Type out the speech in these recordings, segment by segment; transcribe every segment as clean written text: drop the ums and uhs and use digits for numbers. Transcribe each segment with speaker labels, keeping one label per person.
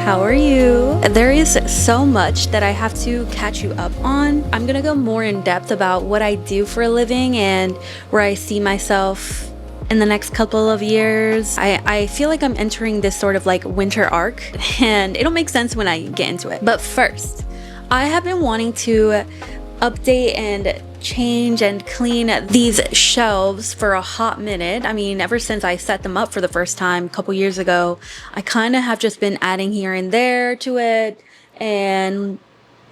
Speaker 1: how are you? There is so much that I have to catch you up on. I'm gonna go more in depth about what I do for a living and where I see myself in the next couple of years. I feel like I'm entering this sort of like winter arc, and it'll make sense when I get into it. But first, I have been wanting to update and change and clean these shelves for a hot minute. I mean, ever since I set them up for the first time a couple years ago, I kind of have just been adding here and there to it, and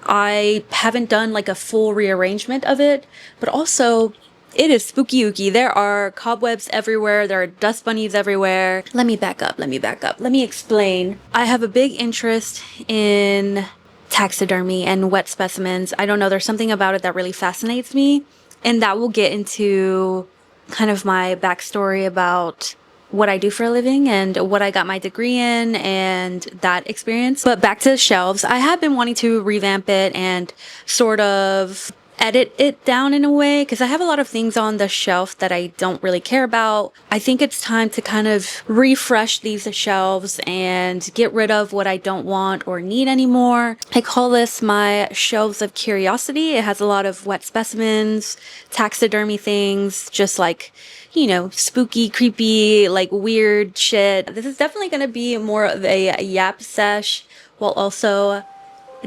Speaker 1: I haven't done like a full rearrangement of it. But also, it is spooky ooky. There are cobwebs everywhere. There are dust bunnies everywhere. Let me back up. Let me explain. I have a big interest in taxidermy and wet specimens. I don't know, there's something about it that really fascinates me, and that will get into kind of my backstory about what I do for a living and what I got my degree in and that experience. But back to the shelves, I have been wanting to revamp it and sort of edit it down in a way, because I have a lot of things on the shelf that I don't really care about. I think it's time to kind of refresh these shelves and get rid of what I don't want or need anymore. I call this my shelves of curiosity. It has a lot of wet specimens, taxidermy things, just like, you know, spooky, creepy, like weird shit. This is definitely going to be more of a yap sesh while also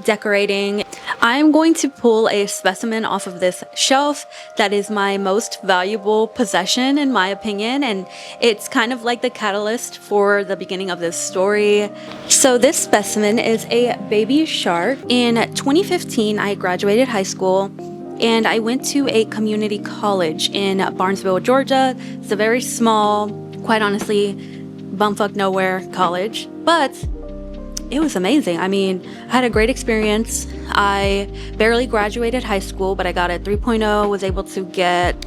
Speaker 1: decorating. I'm going to pull a specimen off of this shelf that is my most valuable possession in my opinion, and it's kind of like the catalyst for the beginning of this story. So this specimen is a baby shark. In 2015, I graduated high school and I went to a community college in Barnesville, Georgia. It's a very small, quite honestly, bumfuck nowhere college, but it was amazing. I mean, I had a great experience. I barely graduated high school, but I got a 3.0, was able to get,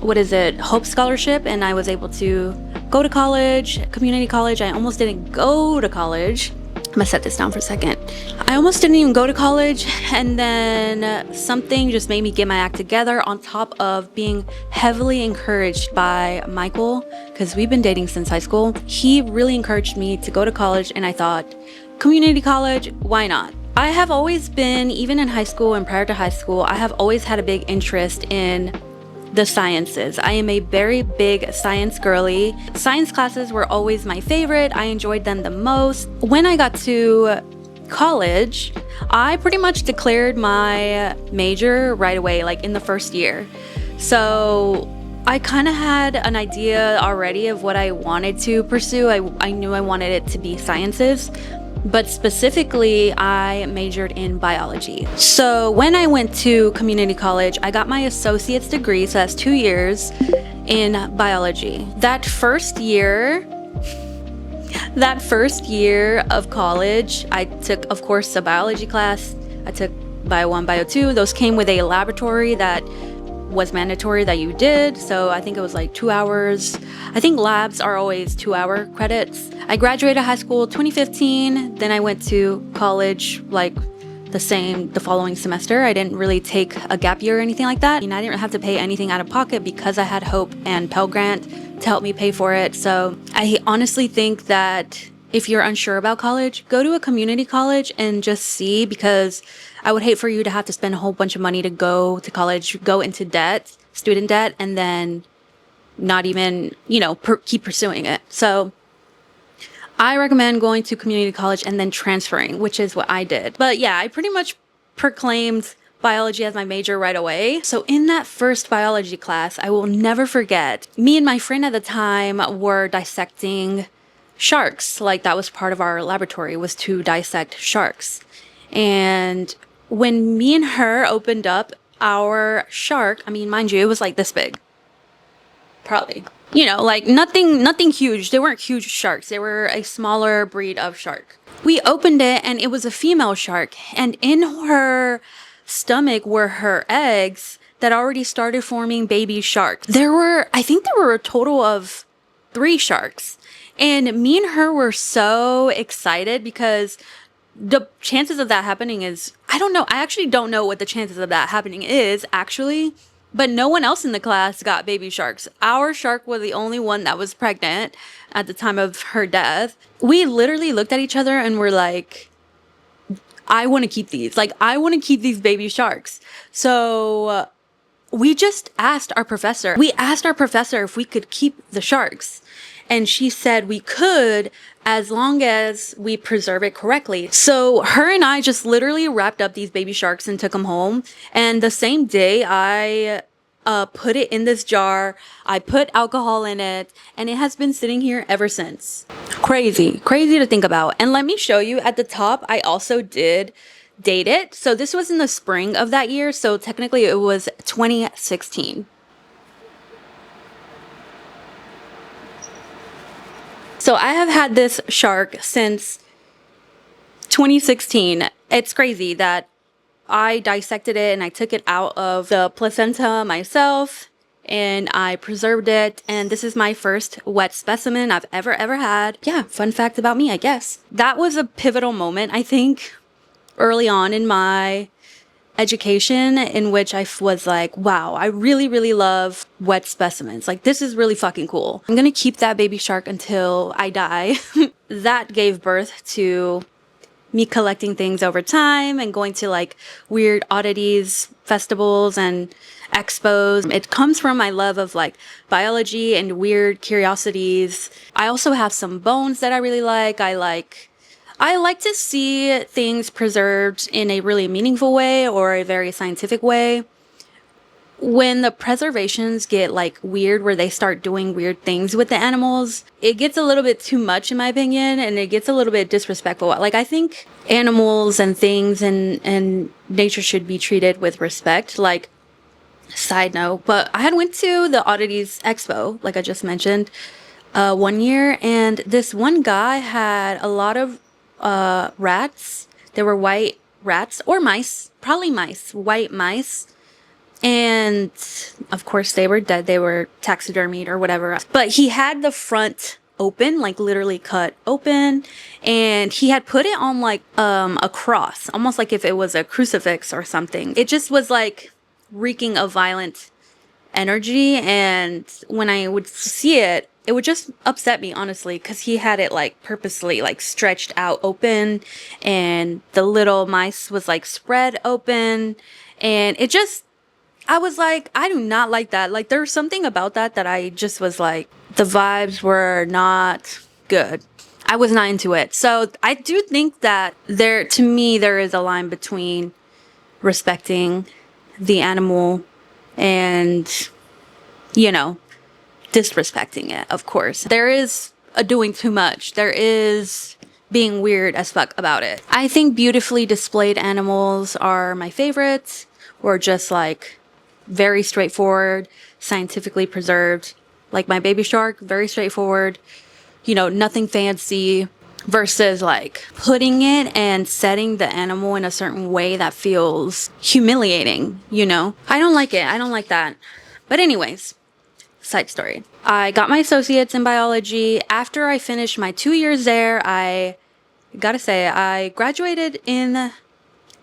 Speaker 1: Hope Scholarship, and I was able to go to college, community college. I almost didn't go to college. I'm gonna set this down for a second. I almost didn't even go to college, and then something just made me get my act together, on top of being heavily encouraged by Michael, because we've been dating since high school. He really encouraged me to go to college, and I thought, community college, why not? I have always been, even in high school and prior to high school, I have always had a big interest in the sciences. I am a very big science girly. Science classes were always my favorite. I enjoyed them the most. When I got to college, I pretty much declared my major right away, like in the first year. So I kind of had an idea already of what I wanted to pursue. I knew I wanted it to be sciences, but specifically I majored in biology. So when I went to community college, I got my associate's degree, so that's 2 years in biology. That first year of college, I took, of course, a biology class. I took Bio 1, Bio 2. Those came with a laboratory that was mandatory that you did, so I think it was like 2 hours. I think labs are always 2-hour credits. I graduated high school 2015, then I went to college like the following semester. I didn't really take a gap year or anything like that. I mean, I didn't have to pay anything out of pocket because I had Hope and Pell Grant to help me pay for it. So I honestly think that if you're unsure about college, go to a community college and just see, because I would hate for you to have to spend a whole bunch of money to go to college, go into debt, student debt, and then not even, keep pursuing it. So I recommend going to community college and then transferring, which is what I did. But yeah, I pretty much proclaimed biology as my major right away. So in that first biology class, I will never forget, me and my friend at the time were dissecting sharks. Like, that was part of our laboratory, was to dissect sharks. And when me and her opened up our shark, I mean, mind you, it was like this big. Probably. Like nothing huge. They weren't huge sharks. They were a smaller breed of shark. We opened it and it was a female shark. And in her stomach were her eggs that already started forming baby sharks. I think there were a total of 3 sharks. And me and her were so excited because the chances of that happening is, I don't know. I actually don't know what the chances of that happening is, actually. But no one else in the class got baby sharks. Our shark was the only one that was pregnant at the time of her death. We literally looked at each other and were like, I want to keep these. Like, I want to keep these baby sharks. So we just asked our professor. We asked our professor if we could keep the sharks. And she said we could, as long as we preserve it correctly. So her and I just literally wrapped up these baby sharks and took them home. And the same day I put it in this jar, I put alcohol in it, and it has been sitting here ever since. Crazy to think about. And let me show you at the top, I also did date it. So this was in the spring of that year. So technically it was 2016. So I have had this shark since 2016. It's crazy that I dissected it and I took it out of the placenta myself and I preserved it. And this is my first wet specimen I've ever had. Yeah, fun fact about me, I guess. That was a pivotal moment, I think, early on in my education, in which I was like, wow, I really love wet specimens. Like, this is really fucking cool. I'm gonna keep that baby shark until I die. That gave birth to me collecting things over time and going to like weird oddities, festivals, and expos. It comes from my love of like biology and weird curiosities. I also have some bones that I really like. I like to see things preserved in a really meaningful way or a very scientific way. When the preservations get like weird, where they start doing weird things with the animals, it gets a little bit too much in my opinion, and it gets a little bit disrespectful. Like, I think animals and things and nature should be treated with respect. Like, side note, but I had went to the Oddities Expo, like I just mentioned, one year, and this one guy had a lot of rats. They were white rats or mice, probably mice, white mice. And of course they were dead. They were taxidermied or whatever. But he had the front open, like literally cut open. And he had put it on like a cross, almost like if it was a crucifix or something. It just was like reeking of violent energy. And when I would see it, it would just upset me, honestly, because he had it like purposely like stretched out open, and the little mice was like spread open, and it just, I was like, I do not like that. Like, there's something about that I just was like, the vibes were not good. I was not into it. So I do think that to me, there is a line between respecting the animal and, you know, disrespecting it, of course. There is a doing too much. There is being weird as fuck about it. I think beautifully displayed animals are my favorites, or just like very straightforward, scientifically preserved. Like my baby shark, very straightforward, you know, nothing fancy, versus like putting it and setting the animal in a certain way that feels humiliating, you know? I don't like it. I don't like that. But anyways, side story. I got my associates in biology. After I finished my 2 years there, I gotta say, I graduated in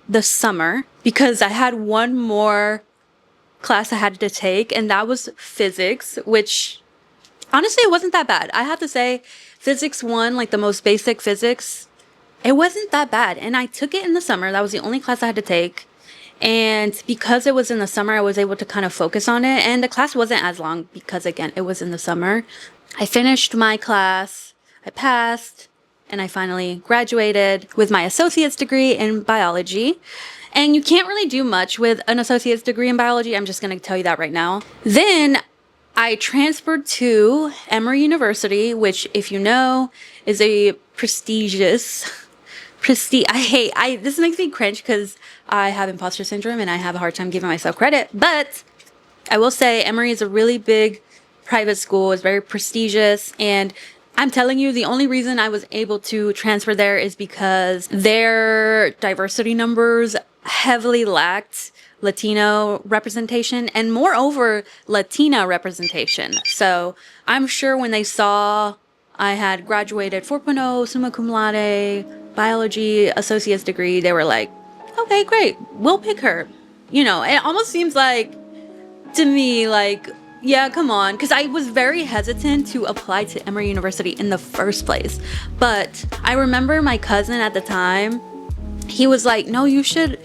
Speaker 1: the summer because I had one more class I had to take, and that was physics, which honestly, it wasn't that bad. I have to say, physics 1, like the most basic physics, it wasn't that bad. And I took it in the summer. That was the only class I had to take. And because it was in the summer, I was able to kind of focus on it. And the class wasn't as long because, again, it was in the summer. I finished my class, I passed, and I finally graduated with my associate's degree in biology. And you can't really do much with an associate's degree in biology. I'm just going to tell you that right now. Then I transferred to Emory University, which, if you know, is a prestigious, this makes me cringe because I have imposter syndrome and I have a hard time giving myself credit. But I will say Emory is a really big private school. It's very prestigious. And I'm telling you, the only reason I was able to transfer there is because their diversity numbers heavily lacked Latino representation, and moreover, Latina representation. So I'm sure when they saw I had graduated 4.0, summa cum laude, biology, associate's degree, they were like, okay, great, we'll pick her. You know, it almost seems like, to me, like, yeah, come on. Because I was very hesitant to apply to Emory University in the first place. But I remember my cousin at the time, he was like, no, you should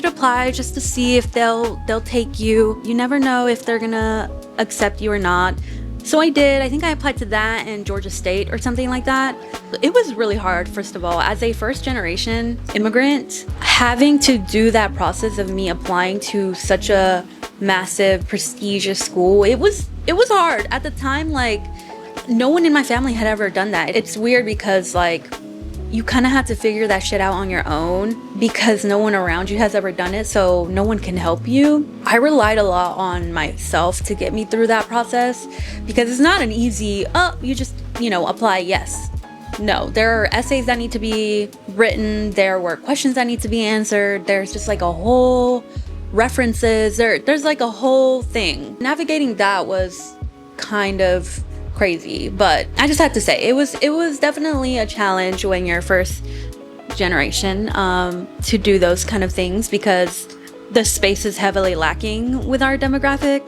Speaker 1: apply just to see if they'll take you. You never know if they're gonna accept you or not. So I did. I think I applied to that and Georgia State or something like that. It was really hard, first of all, as a first generation immigrant, having to do that process of me applying to such a massive, prestigious school. It was hard at the time. Like, no one in my family had ever done that. It's weird because, like, you kind of have to figure that shit out on your own because no one around you has ever done it, so no one can help you. I relied a lot on myself to get me through that process because it's not an easy, you just, apply, yes. No, there are essays that need to be written, there were questions that need to be answered, there's just like a whole references, there's like a whole thing. Navigating that was kind of crazy, but I just have to say it was definitely a challenge when you're first generation to do those kind of things because the space is heavily lacking with our demographic,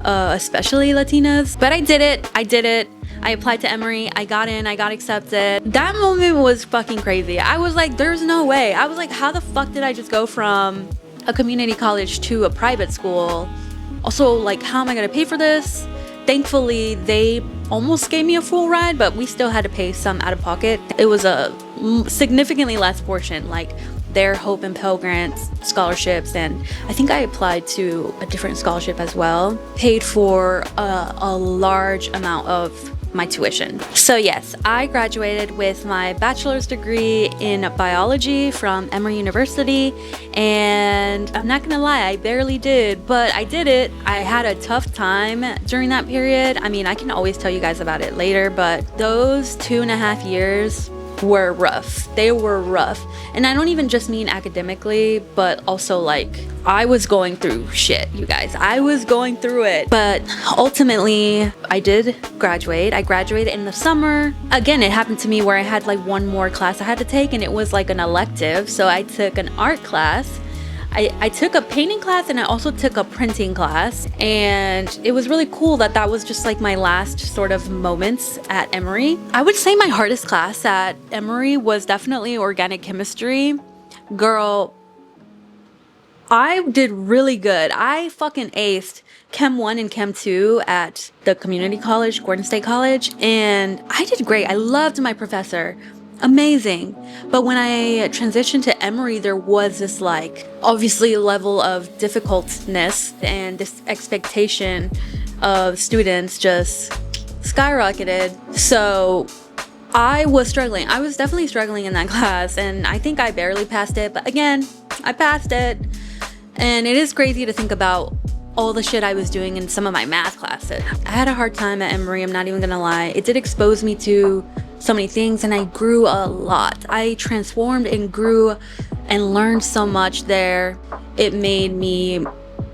Speaker 1: especially Latinas. But I did it. I applied to Emory. I got in. I got accepted. That moment was fucking crazy. I was like, there's no way. I was like, how the fuck did I just go from a community college to a private school? Also, like, how am I gonna pay for this? Thankfully, they almost gave me a full ride, but we still had to pay some out of pocket. It was a significantly less portion, like their Hope and Pell Grants scholarships, and I think I applied to a different scholarship as well, paid for a large amount of my tuition. So yes, I graduated with my bachelor's degree in biology from Emory University, and I'm not gonna lie, I barely did, but I did it. I had a tough time during that period. I mean, I can always tell you guys about it later, but those 2.5 years were rough. They were rough. And I don't even just mean academically, but also like I was going through shit, you guys. I was going through it. But ultimately, I did graduate. I graduated in the summer. Again, it happened to me where I had like one more class I had to take, and it was like an elective. So I took an art class. I took a painting class, and I also took a printing class, and it was really cool that was just like my last sort of moments at Emory. I would say my hardest class at Emory was definitely organic chemistry. Girl, I did really good. I fucking aced Chem 1 and Chem 2 at the community college, Gordon State College, and I did great. I loved my professor. Amazing. But when I transitioned to Emory, there was this like obviously level of difficultness, and this expectation of students just skyrocketed. So I was struggling. I was definitely struggling in that class, and I think I barely passed it, but again, I passed it. And it is crazy to think about all the shit I was doing in some of my math classes. I had a hard time at Emory, I'm not even gonna lie. It did expose me to so many things, and I grew a lot. I transformed and grew and learned so much there. It made me,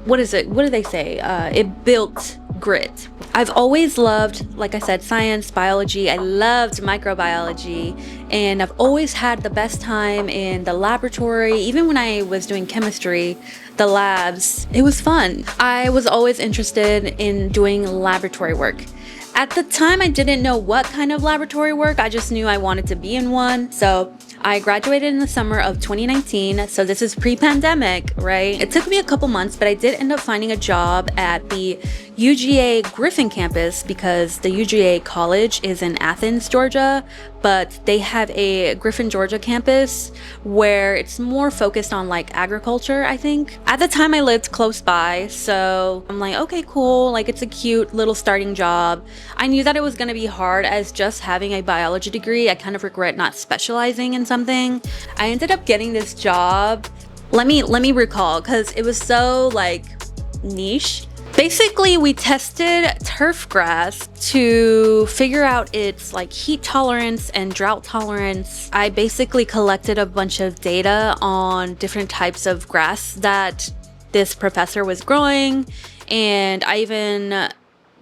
Speaker 1: what do they say? It built grit. I've always loved, like I said, science, biology. I loved microbiology, and I've always had the best time in the laboratory. Even when I was doing chemistry, the labs, it was fun. I was always interested in doing laboratory work. At the time, I didn't know what kind of laboratory work. I just knew I wanted to be in one. So I graduated in the summer of 2019. So this is pre-pandemic, right? It took me a couple months, but I did end up finding a job at the UGA Griffin campus because the UGA college is in Athens, Georgia, but they have a Griffin, Georgia campus where it's more focused on like agriculture, I think. At the time, I lived close by, so I'm like, okay, cool. Like, it's a cute little starting job. I knew that it was gonna be hard as just having a biology degree. I kind of regret not specializing in something. I ended up getting this job. Let me recall, because it was so like niche. Basically, we tested turf grass to figure out its like heat tolerance and drought tolerance. I basically collected a bunch of data on different types of grass that this professor was growing, and I even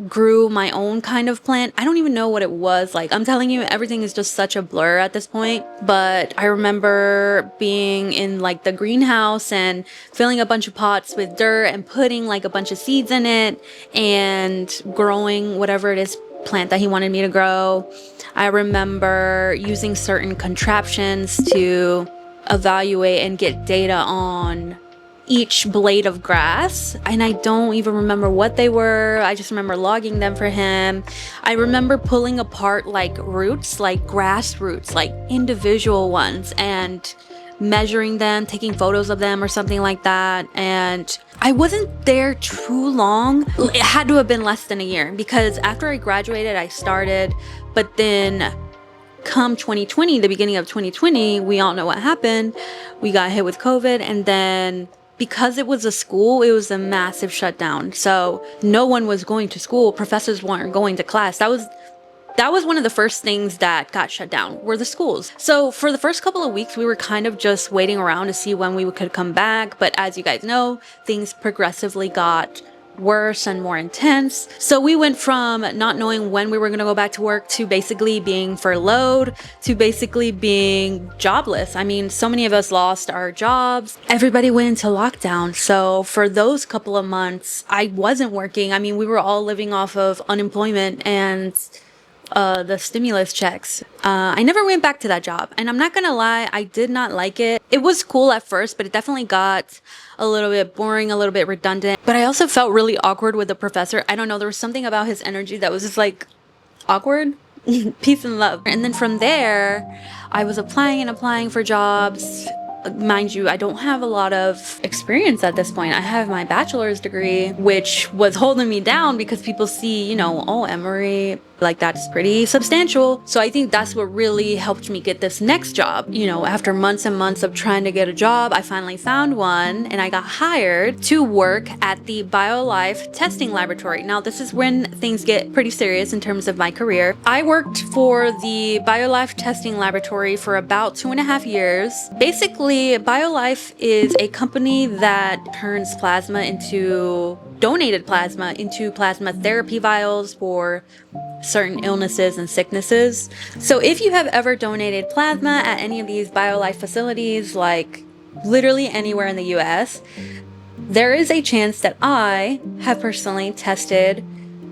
Speaker 1: grew my own kind of plant. I don't even know what it was. Like, I'm telling you, everything is just such a blur at this point. But I remember being in like the greenhouse and filling a bunch of pots with dirt and putting like a bunch of seeds in it and growing whatever it is plant that he wanted me to grow. I remember using certain contraptions to evaluate and get data on each blade of grass, and I don't even remember what they were. I just remember logging them for him. I remember pulling apart like roots, like grass roots, like individual ones, and measuring them, taking photos of them or something like that. And I wasn't there too long. It had to have been less than a year, because after I graduated I started, but then come 2020, the beginning of 2020, we all know what happened. We got hit with COVID, and then because it was a school, it was a massive shutdown. So no one was going to school. Professors weren't going to class. That was one of the first things that got shut down, were the schools. So for the first couple of weeks, we were kind of just waiting around to see when we could come back. But as you guys know, things progressively got worse and more intense. So we went from not knowing when we were going to go back to work to basically being furloughed to basically being jobless. I mean, so many of us lost our jobs. Everybody went into lockdown. So for those couple of months, I wasn't working. I mean, we were all living off of unemployment and the stimulus checks. I never went back to that job, and I'm not gonna lie, I did not like it. It was cool at first, but it definitely got a little bit boring, a little bit redundant. But I also felt really awkward with the professor. I don't know, there was something about his energy that was just like awkward. Peace and love. And then from there, I was applying for jobs. Mind you, I don't have a lot of experience at this point. I have my bachelor's degree, which was holding me down because people see, you know, oh, Emory, like that's pretty substantial. So I think that's what really helped me get this next job. You know, after months and months of trying to get a job, I finally found one, and I got hired to work at the BioLife testing laboratory. Now, this is when things get pretty serious in terms of my career. I worked for the BioLife testing laboratory for about 2.5 years. Basically, BioLife is a company that turns donated plasma into plasma therapy vials for certain illnesses and sicknesses. So if you have ever donated plasma at any of these BioLife facilities, like literally anywhere in the US, there is a chance that I have personally tested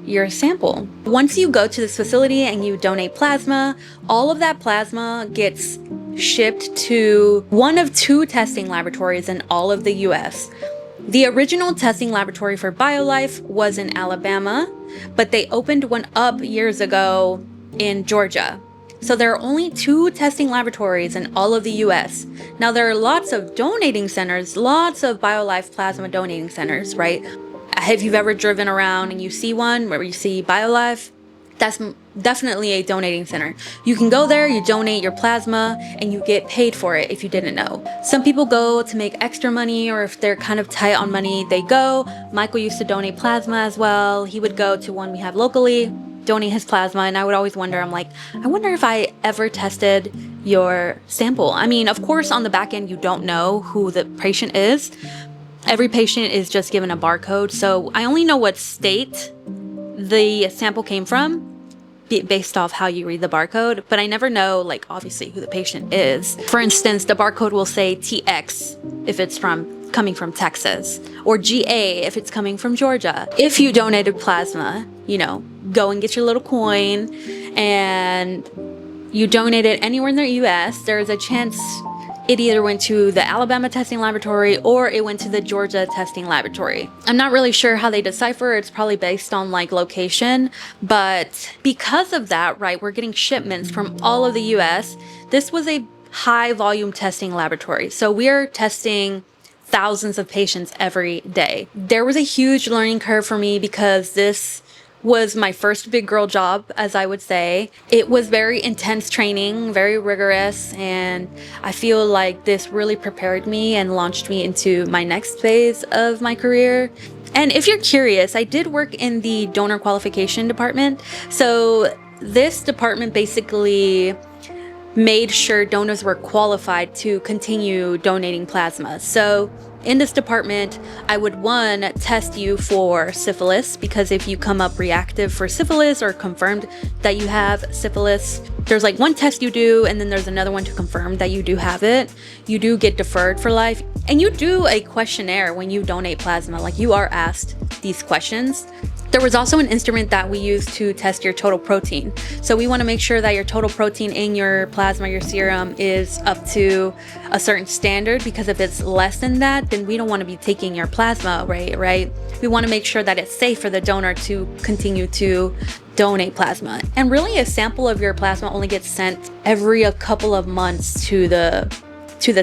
Speaker 1: your sample. Once you go to this facility and you donate plasma, all of that plasma gets shipped to one of 2 testing laboratories in all of the US. The original testing laboratory for BioLife was in Alabama, but they opened one up years ago in Georgia. So there are only 2 testing laboratories in all of the US. Now, there are lots of donating centers, lots of BioLife plasma donating centers, right? If you've ever driven around and you see one where you see BioLife, that's definitely a donating center. You can go there, you donate your plasma, and you get paid for it if you didn't know. Some people go to make extra money, or if they're kind of tight on money, they go. Michael used to donate plasma as well. He would go to one we have locally, donate his plasma, and I would always wonder, I'm like, I wonder if I ever tested your sample. I mean, of course, on the back end, you don't know who the patient is. Every patient is just given a barcode, so I only know what state the sample came from based off how you read the barcode, but I never know, like, obviously who the patient is. For instance, the barcode will say TX if it's coming from Texas, or GA if it's coming from Georgia. If you donated plasma, you know, go and get your little coin, and you donate it anywhere in the US, there's a chance it either went to the Alabama testing laboratory or it went to the Georgia testing laboratory. I'm not really sure how they decipher. It's probably based on like location, but because of that, right, we're getting shipments from all of the US. This was a high volume testing laboratory. So we're testing thousands of patients every day. There was a huge learning curve for me because this was my first big girl job, as I would say. It was very intense training, very rigorous, and I feel like this really prepared me and launched me into my next phase of my career. And if you're curious, I did work in the donor qualification department. So this department basically made sure donors were qualified to continue donating plasma. So in this department, I would, 1, test you for syphilis, because if you come up reactive for syphilis or confirmed that you have syphilis, there's like one test you do and then there's another one to confirm that you do have it. You do get deferred for life, and you do a questionnaire when you donate plasma. Like, you are asked these questions. There was also an instrument that we use to test your total protein. So we want to make sure that your total protein in your plasma, your serum, is up to a certain standard, because if it's less than that, then we don't want to be taking your plasma, right? We want to make sure that it's safe for the donor to continue to donate plasma. And really, a sample of your plasma only gets sent every a couple of months to the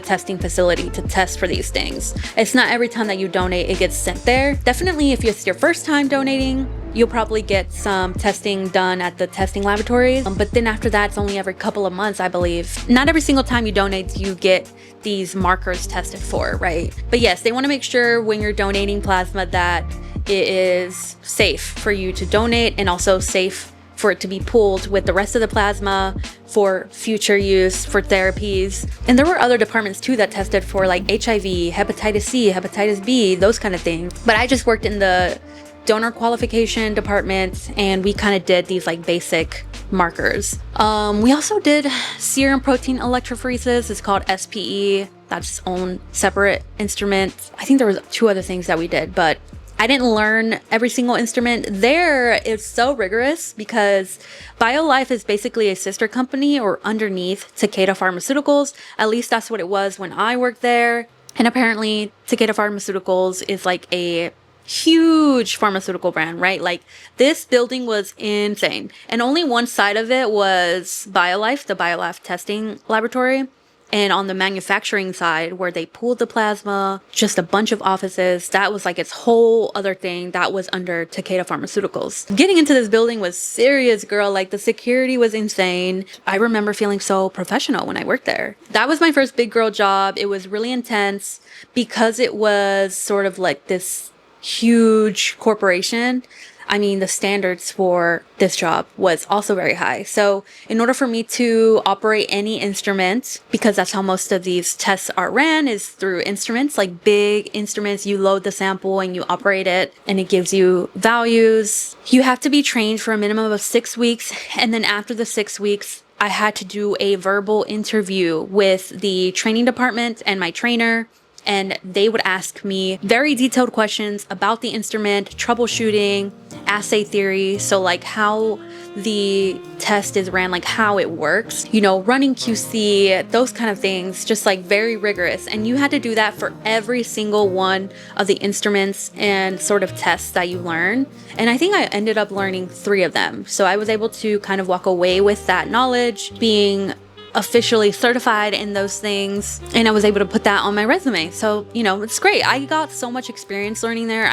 Speaker 1: testing facility to test for these things. It's not every time that you donate it gets sent there. Definitely if it's your first time donating, you'll probably get some testing done at the testing laboratories. But then after that, it's only every couple of months, I believe. Not every single time you donate you get these markers tested for, right? But yes, they want to make sure when you're donating plasma that it is safe for you to donate, and also safe for it to be pooled with the rest of the plasma for future use, for therapies. And there were other departments too that tested for like HIV, hepatitis C, hepatitis B, those kind of things. But I just worked in the donor qualification department, and we kind of did these like basic markers. We also did serum protein electrophoresis. It's called SPE. That's its own separate instrument. I think there was 2 other things that we did, but I didn't learn every single instrument. There is so rigorous because BioLife is basically a sister company or underneath Takeda Pharmaceuticals. At least that's what it was when I worked there. And apparently Takeda Pharmaceuticals is like a huge pharmaceutical brand, right? Like, this building was insane. And only one side of it was BioLife, the BioLife testing laboratory. And on the manufacturing side, where they pooled the plasma, just a bunch of offices, that was like its whole other thing that was under Takeda Pharmaceuticals. Getting into this building was serious, girl. Like, the security was insane. I remember feeling so professional when I worked there. That was my first big girl job. It was really intense because it was sort of like this huge corporation. I mean, the standards for this job was also very high. So in order for me to operate any instrument, because that's how most of these tests are ran, is through instruments, like big instruments. You load the sample and you operate it and it gives you values. You have to be trained for a minimum of 6 weeks. And then after the 6 weeks, I had to do a verbal interview with the training department and my trainer. And they would ask me very detailed questions about the instrument, troubleshooting, assay theory. So like how the test is ran, like how it works, you know, running QC, those kind of things, just like very rigorous. And you had to do that for every single one of the instruments and sort of tests that you learn. And I think I ended up learning 3 of them. So I was able to kind of walk away with that knowledge, being officially certified in those things, and I was able to put that on my resume. So, you know, it's great. I got so much experience learning there.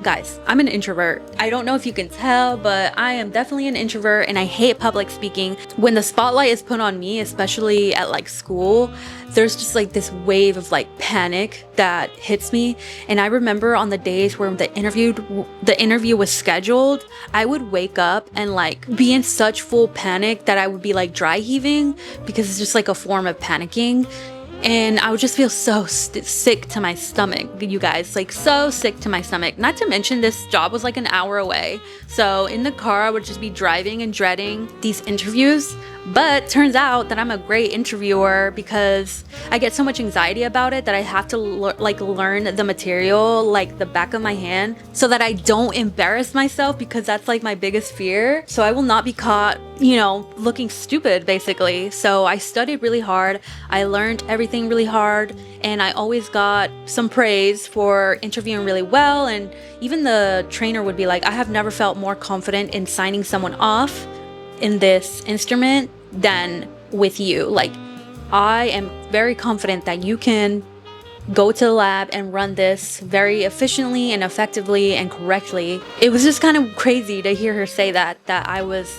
Speaker 1: Guys, I'm an introvert. I don't know if you can tell, but I am definitely an introvert, and I hate public speaking. When the spotlight is put on me, especially at like school, there's just like this wave of like panic that hits me. And I remember on the days where the interview was scheduled, I would wake up and like be in such full panic that I would be like dry heaving, because it's just like a form of panicking. And I would just feel so sick to my stomach, you guys, like so sick to my stomach. Not to mention this job was like an hour away. So in the car, I would just be driving and dreading these interviews. But turns out that I'm a great interviewer because I get so much anxiety about it that I have to learn the material like the back of my hand so that I don't embarrass myself, because that's like my biggest fear. So I will not be caught, you know, looking stupid basically. So I studied really hard. I learned everything really hard, and I always got some praise for interviewing really well. And even the trainer would be like, I have never felt more confident in signing someone off in this instrument than with you. Like, I am very confident that you can go to the lab and run this very efficiently and effectively and correctly. It was just kind of crazy to hear her say that I was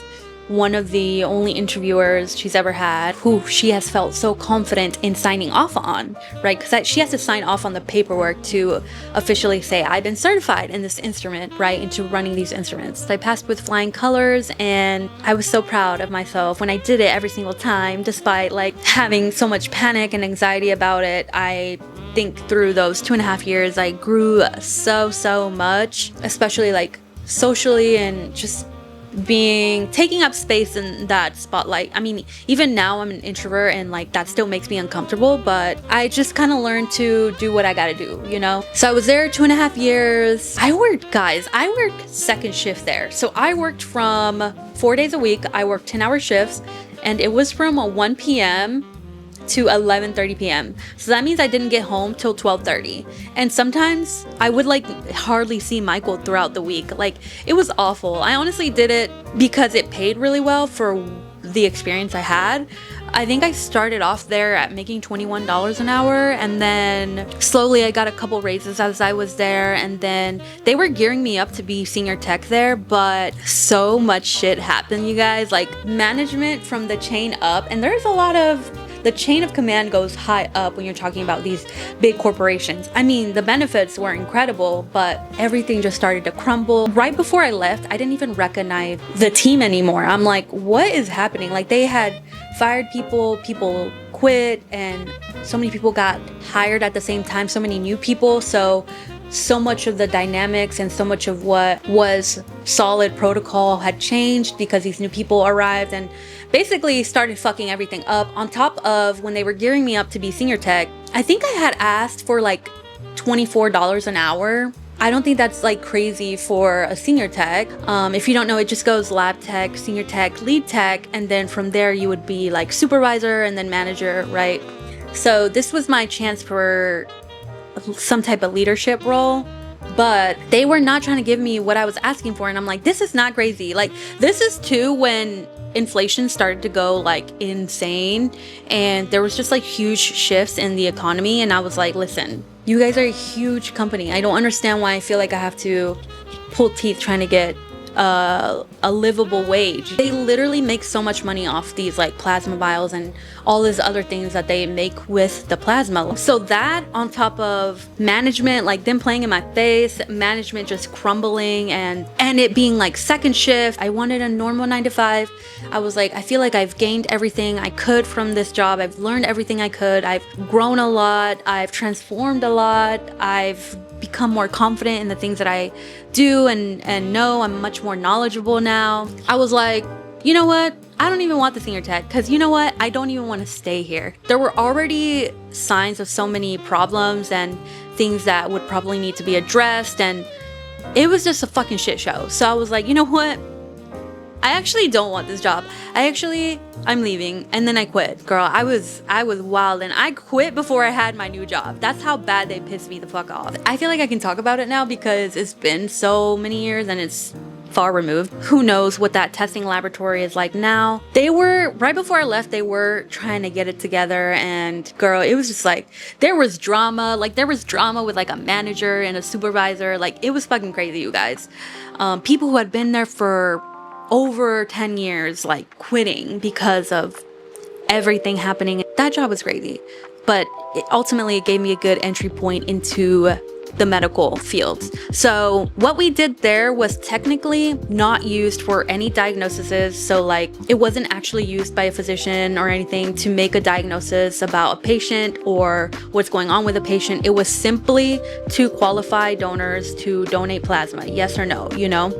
Speaker 1: one of the only interviewers she's ever had who she has felt so confident in signing off on, right? Because she has to sign off on the paperwork to officially say, I've been certified in this instrument, right? Into running these instruments. I passed with flying colors, and I was so proud of myself when I did it every single time, despite like having so much panic and anxiety about it. I think through those 2.5 years, I grew so much, especially like socially and just taking up space in that spotlight. I mean, even now I'm an introvert and like that still makes me uncomfortable, but I just kind of learned to do what I gotta do, you know? So I was there 2.5 years. I worked second shift there. So I worked from 4 days a week. I worked 10-hour shifts, and it was from 1 p.m. to 11:30 p.m. So that means I didn't get home till 12:30. And sometimes I would like hardly see Michael throughout the week. Like, it was awful. I honestly did it because it paid really well for the experience I had. I think I started off there at making $21 an hour, and then slowly I got a couple raises as I was there, and then they were gearing me up to be senior tech there, but so much shit happened, you guys. Like, management from the chain up, and there's a lot of the chain of command goes high up when you're talking about these big corporations. I mean, the benefits were incredible, but everything just started to crumble. Right before I left, I didn't even recognize the team anymore. I'm like, what is happening? Like, they had fired people quit, and so many people got hired at the same time, so many new people. So much of the dynamics and so much of what was solid protocol had changed because these new people arrived and basically started fucking everything up. On top of when they were gearing me up to be senior tech, I think I had asked for like $24 an hour. I don't think that's like crazy for a senior tech. If you don't know, it just goes lab tech, senior tech, lead tech, and then from there you would be like supervisor and then manager, right? So this was my chance for some type of leadership role, but they were not trying to give me what I was asking for, and I'm like, this is not crazy. Like, this is too when inflation started to go like insane and there was just like huge shifts in the economy, and I was like, listen, you guys are a huge company. I don't understand why I feel like I have to pull teeth trying to get a livable wage. They literally make so much money off these like plasma vials and all these other things that they make with the plasma. So that, on top of management, like them playing in my face, management just crumbling, and it being like second shift. I wanted a normal 9 to 5. I was like, I feel like I've gained everything I could from this job. I've learned everything I could. I've grown a lot. I've transformed a lot. I've become more confident in the things that I do and know. I'm much more knowledgeable now. I was like, you know what? I don't even want the senior tech, because you know what? I don't even want to stay here. There were already signs of so many problems and things that would probably need to be addressed, and it was just a fucking shit show. So I was like, you know what? I actually don't want this job. I'm leaving. And then I quit. Girl, I was wild, and I quit before I had my new job. That's how bad they pissed me the fuck off. I feel like I can talk about it now because it's been so many years and it's far removed. Who knows what that testing laboratory is like now. They were, right before I left, they were trying to get it together, and girl, it was just like, there was drama. Like, there was drama with like a manager and a supervisor. Like, it was fucking crazy, you guys. People who had been there for over 10 years like quitting because of everything happening. That job was crazy, but ultimately it gave me a good entry point into the medical field. So what we did there was technically not used for any diagnoses. So like, it wasn't actually used by a physician or anything to make a diagnosis about a patient or what's going on with a patient. It was simply to qualify donors to donate plasma, yes or no, you know?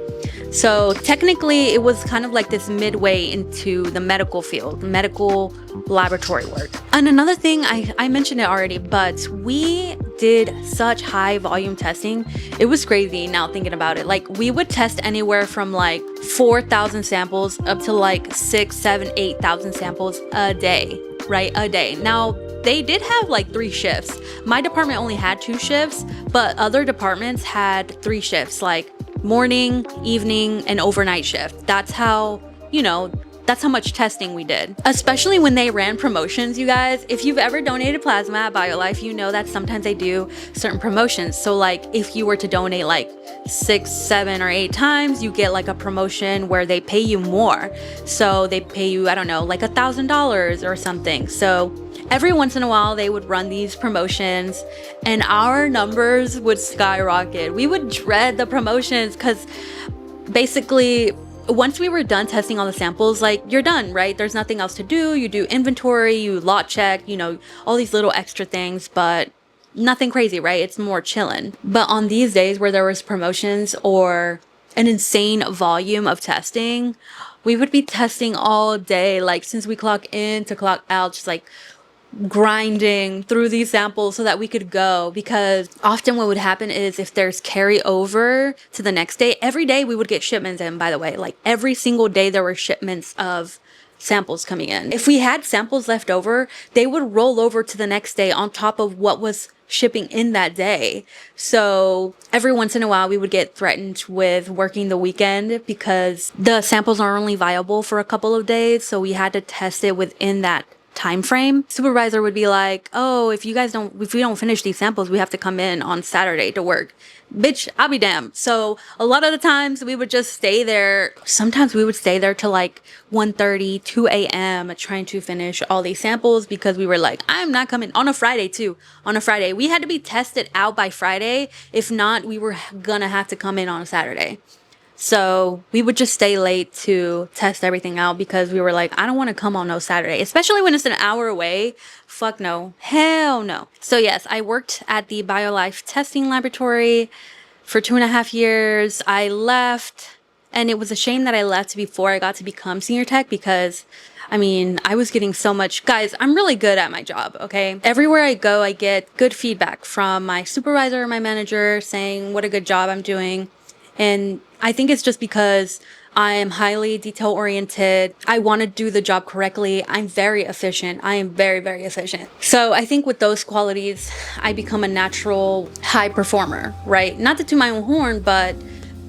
Speaker 1: So technically it was kind of like this midway into the medical field, medical laboratory work. And another thing, I mentioned it already, but we did such high volume testing. It was crazy now thinking about it. Like, we would test anywhere from like 4,000 samples up to like 6, 7, 8,000 samples a day, right? A day. Now, they did have like 3 shifts. My department only had 2 shifts, but other departments had 3 shifts, like morning, evening, and overnight shift. That's how, you know, that's how much testing we did. Especially when they ran promotions, you guys. If you've ever donated plasma at BioLife, you know that sometimes they do certain promotions. So like, if you were to donate like 6, 7, or 8 times, you get like a promotion where they pay you more. So they pay you, I don't know, like $1,000 or something. So every once in a while they would run these promotions and our numbers would skyrocket. We would dread the promotions because basically once we were done testing all the samples, like, you're done, right? There's nothing else to do. You do inventory, you lot check, you know, all these little extra things, but nothing crazy, right? It's more chillin'. But on these days where there was promotions or an insane volume of testing. We would be testing all day, like since we clock in to clock out, just like grinding through these samples so that we could go. Because often what would happen is if there's carryover to the next day, every day we would get shipments in, by the way, like every single day there were shipments of samples coming in. If we had samples left over, they would roll over to the next day on top of what was shipping in that day. So every once in a while we would get threatened with working the weekend because the samples are only viable for a couple of days, so we had to test it within that time frame. Supervisor would be like, oh, if we don't finish these samples, we have to come in on Saturday to work. Bitch, I'll be damned. So a lot of the times we would just stay there. Sometimes we would stay there till like 1:30, 2 a.m. trying to finish all these samples because we were like, I'm not coming on a Friday too. On a Friday, we had to be tested out by Friday. If not, we were gonna have to come in on a Saturday. So we would just stay late to test everything out because we were like, I don't want to come on no Saturday, especially when it's an hour away. Fuck no. Hell no. So yes, I worked at the BioLife testing laboratory for 2.5 years. I left, and it was a shame that I left before I got to become senior tech because I mean, I was getting so much. Guys, I'm really good at my job, okay? Everywhere I go, I get good feedback from my supervisor or my manager saying what a good job I'm doing. And I think it's just because I am highly detail oriented. I want to do the job correctly. I'm very efficient. I am very, very efficient. So I think with those qualities, I become a natural high performer, right? Not to toot my own horn, but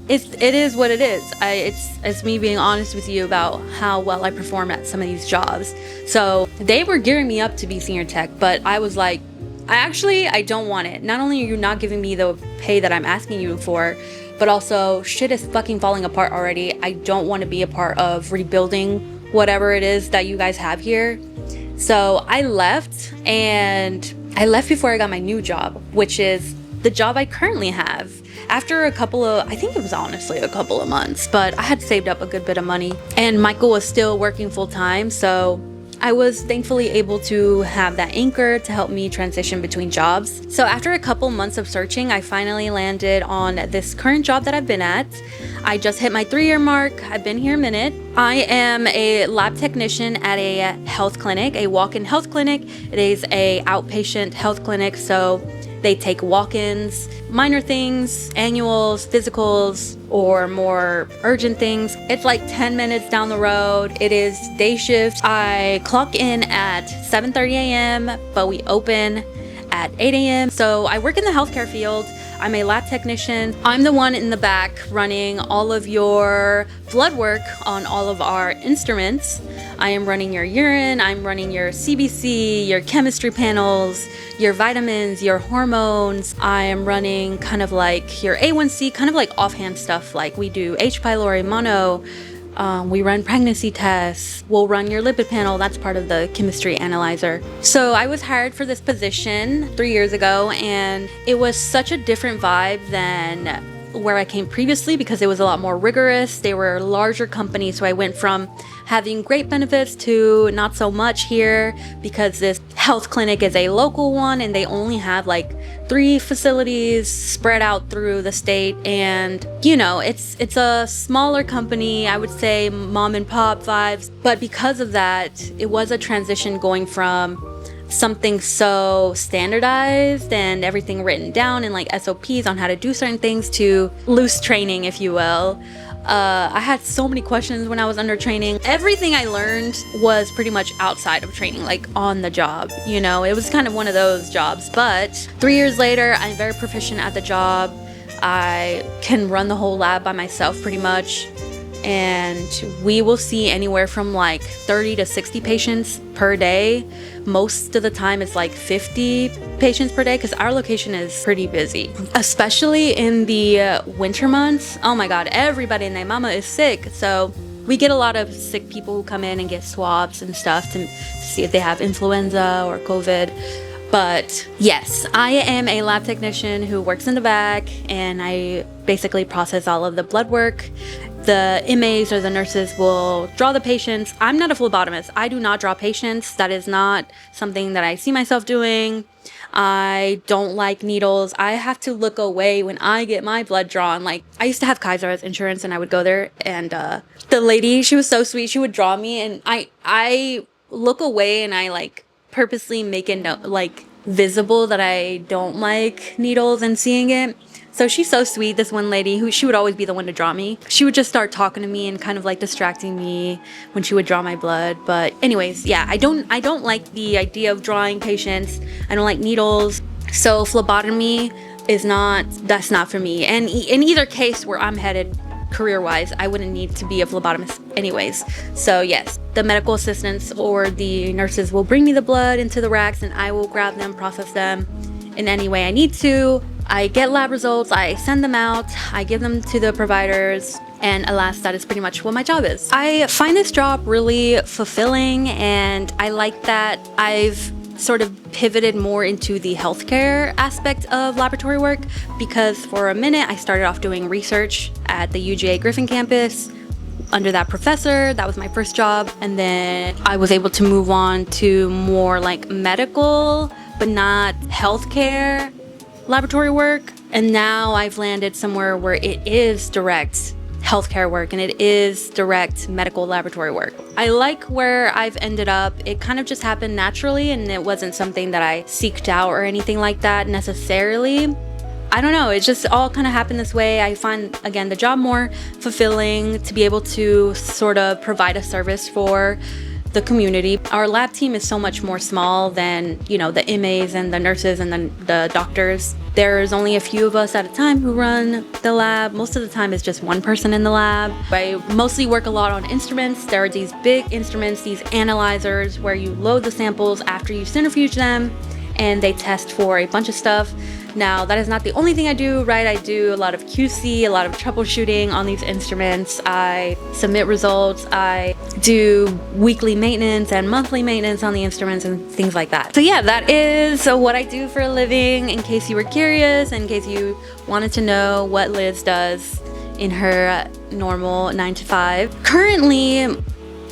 Speaker 1: it is what it is. It's me being honest with you about how well I perform at some of these jobs. So they were gearing me up to be senior tech, but I was like, I don't want it. Not only are you not giving me the pay that I'm asking you for, but also shit is fucking falling apart already. I don't want to be a part of rebuilding whatever it is that you guys have here. So I left, and I left before I got my new job, which is the job I currently have. After I think it was honestly a couple of months, but I had saved up a good bit of money, and Michael was still working full time. So I was thankfully able to have that anchor to help me transition between jobs. So after a couple months of searching, I finally landed on this current job that I've been at. I just hit my 3-year mark. I've been here a minute. I am a lab technician at a health clinic, a walk-in health clinic. It is a outpatient health clinic, so they take walk-ins, minor things, annuals, physicals, or more urgent things. It's like 10 minutes down the road. It is day shift. I clock in at 7:30 a.m., but we open at 8 a.m. So I work in the healthcare field. I'm a lab technician. I'm the one in the back running all of your blood work on all of our instruments. I am running your urine, I'm running your CBC, your chemistry panels, your vitamins, your hormones. I am running kind of like your A1C, kind of like offhand stuff, like we do H. pylori, mono. We run pregnancy tests. We'll run your lipid panel. That's part of the chemistry analyzer. So I was hired for this position 3 years ago, and it was such a different vibe than where I came previously because it was a lot more rigorous. They were larger companies, so I went from having great benefits to not so much here because this health clinic is a local one and they only have like 3 facilities spread out through the state. And you know, it's a smaller company, I would say mom and pop vibes, but because of that, it was a transition going from something so standardized and everything written down in like SOPs on how to do certain things to loose training, if you will. I had so many questions when I was under training. Everything I learned was pretty much outside of training, like on the job, you know. It was kind of one of those jobs, but 3 years later, I'm very proficient at the job. I can run the whole lab by myself pretty much, and we will see anywhere from like 30 to 60 patients per day. Most of the time it's like 50 patients per day because our location is pretty busy, especially in the winter months. Oh my god, everybody and their mama is sick, so we get a lot of sick people who come in and get swabs and stuff to see if they have influenza or COVID. But yes, I am a lab technician who works in the back, and I basically process all of the blood work the MAs or the nurses will draw the patients. I'm not a phlebotomist. I do not draw patients. That is not something that I see myself doing. I don't like needles. I have to look away when I get my blood drawn. Like, I used to have Kaiser as insurance, and I would go there, and the lady, she was so sweet. She would draw me, and I look away, and I like purposely make it like visible that I don't like needles and seeing it. So she's so sweet, this one lady, who she would always be the one to draw me. She would just start talking to me and kind of like distracting me when she would draw my blood. But anyways, yeah, I don't like the idea of drawing patients. I don't like needles. So phlebotomy that's not for me. And in either case where I'm headed career-wise, I wouldn't need to be a phlebotomist anyways. So yes, the medical assistants or the nurses will bring me the blood into the racks, and I will grab them, process them in any way I need to. I get lab results, I send them out, I give them to the providers, and alas, that is pretty much what my job is. I find this job really fulfilling, and I like that I've sort of pivoted more into the healthcare aspect of laboratory work, because for a minute I started off doing research at the UGA Griffin campus under that professor. That was my first job, and then I was able to move on to more like medical but not healthcare laboratory work, and now I've landed somewhere where it is direct healthcare work and it is direct medical laboratory work. I like where I've ended up. It kind of just happened naturally, and it wasn't something that I seeked out or anything like that necessarily. I don't know, it just all kind of happened this way. I find, again, the job more fulfilling, to be able to sort of provide a service for the community. Our lab team is so much more small than, you know, the MAs and the nurses and the doctors. There's only a few of us at a time who run the lab. Most of the time it's just one person in the lab. I mostly work a lot on instruments. There are these big instruments, these analyzers, where you load the samples after you centrifuge them, and they test for a bunch of stuff. Now, that is not the only thing I do, right? I do a lot of QC, a lot of troubleshooting on these instruments. I submit results. I do weekly maintenance and monthly maintenance on the instruments and things like that. So yeah, that is what I do for a living, in case you were curious, in case you wanted to know what Liz does in her normal 9 to 5. Currently,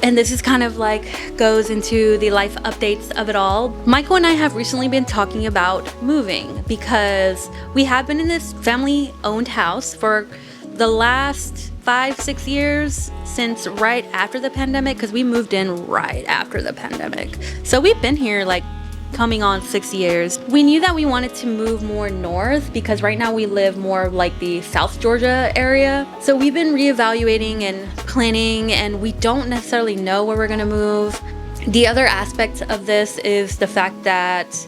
Speaker 1: and this is kind of like goes into the life updates of it all, Michael and I have recently been talking about moving, because we have been in this family-owned house for the last 5-6 years, since right after the pandemic, because we moved in right after the pandemic. So we've been here like coming on 6 years. We knew that we wanted to move more north, because right now we live more like the South Georgia area. So we've been reevaluating and planning, and we don't necessarily know where we're gonna move. The other aspect of this is the fact that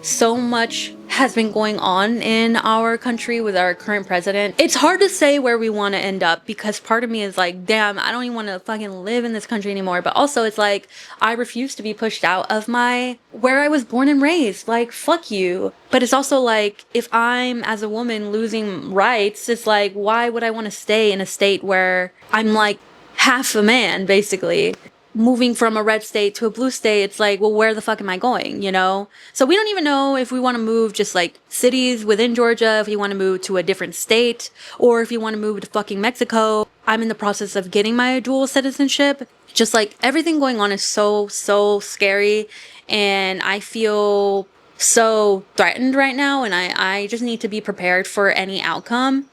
Speaker 1: so much has been going on in our country with our current president. It's hard to say where we want to end up, because part of me is like, damn, I don't even want to fucking live in this country anymore. But also it's like, I refuse to be pushed out of where I was born and raised. Like, fuck you. But it's also like, if I'm, as a woman, losing rights, it's like, why would I want to stay in a state where I'm like half a man, basically? Moving from a red state to a blue state, it's like, well, where the fuck am I going, you know? So we don't even know if we want to move just like cities within Georgia, if you want to move to a different state, or if you want to move to fucking Mexico. I'm in the process of getting my dual citizenship. Just like, everything going on is so scary, and I feel so threatened right now, and I just need to be prepared for any outcome.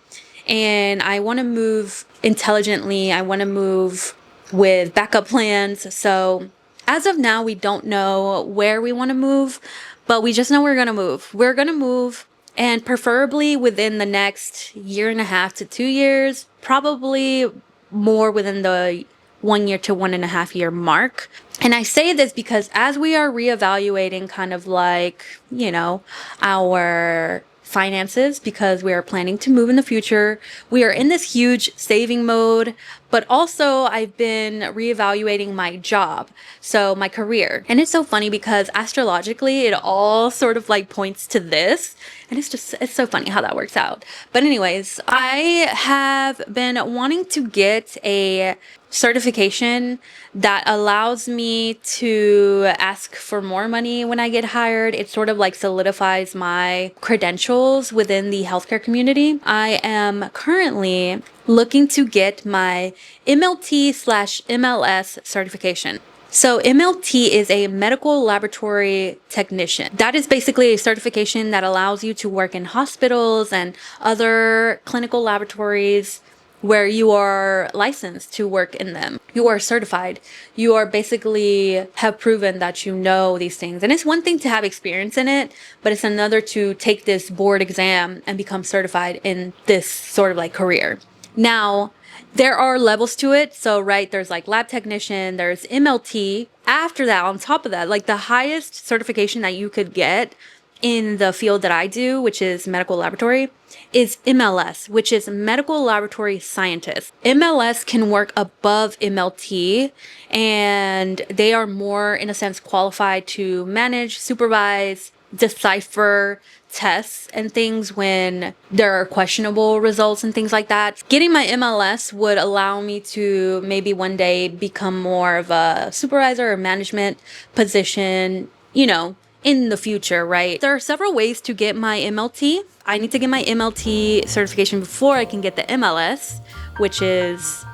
Speaker 1: And I want to move intelligently. I want to move with backup plans. So as of now, we don't know where we want to move, but we just know we're going to move. We're going to move, and preferably within the next 1.5 to 2 years, probably more within the 1 year to 1.5 year mark. And I say this because as we are reevaluating kind of like, you know, our finances, because we are planning to move in the future, we are in this huge saving mode. But also, I've been reevaluating my job, so my career. And it's so funny because astrologically, it all sort of like points to this. And it's so funny how that works out. But anyways, I have been wanting to get a certification that allows me to ask for more money when I get hired. It sort of like solidifies my credentials within the healthcare community. I am currently looking to get my MLT/MLS certification. So MLT is a medical laboratory technician. That is basically a certification that allows you to work in hospitals and other clinical laboratories where you are licensed to work in them. You are certified. You are basically have proven that you know these things. And it's one thing to have experience in it, but it's another to take this board exam and become certified in this sort of like career. Now, there are levels to it. So, right, there's like lab technician, there's MLT. After that, on top of that, like the highest certification that you could get in the field that I do, which is medical laboratory, is MLS, which is medical laboratory scientist. MLS can work above MLT, and they are more, in a sense, qualified to manage, supervise, decipher tests and things when there are questionable results and things like that. Getting my MLS would allow me to maybe one day become more of a supervisor or management position, you know, in the future, right? There are several ways to get my MLT. I need to get my MLT certification before I can get the MLS, which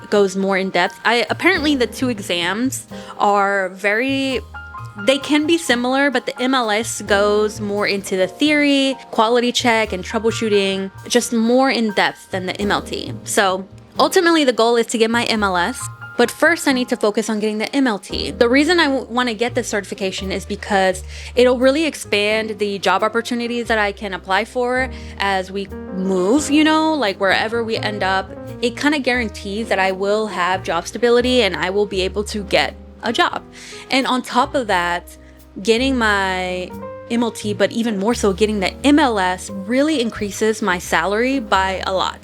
Speaker 1: goes more in depth. Apparently the two exams are they can be similar, but the MLS goes more into the theory, quality check, and troubleshooting, just more in depth than the MLT. So ultimately the goal is to get my MLS, but first I need to focus on getting the MLT. The reason I want to get this certification is because it'll really expand the job opportunities that I can apply for as we move, you know, like wherever we end up. It kind of guarantees that I will have job stability and I will be able to get a job. And on top of that, getting my MLT, but even more so getting the MLS, really increases my salary by a lot.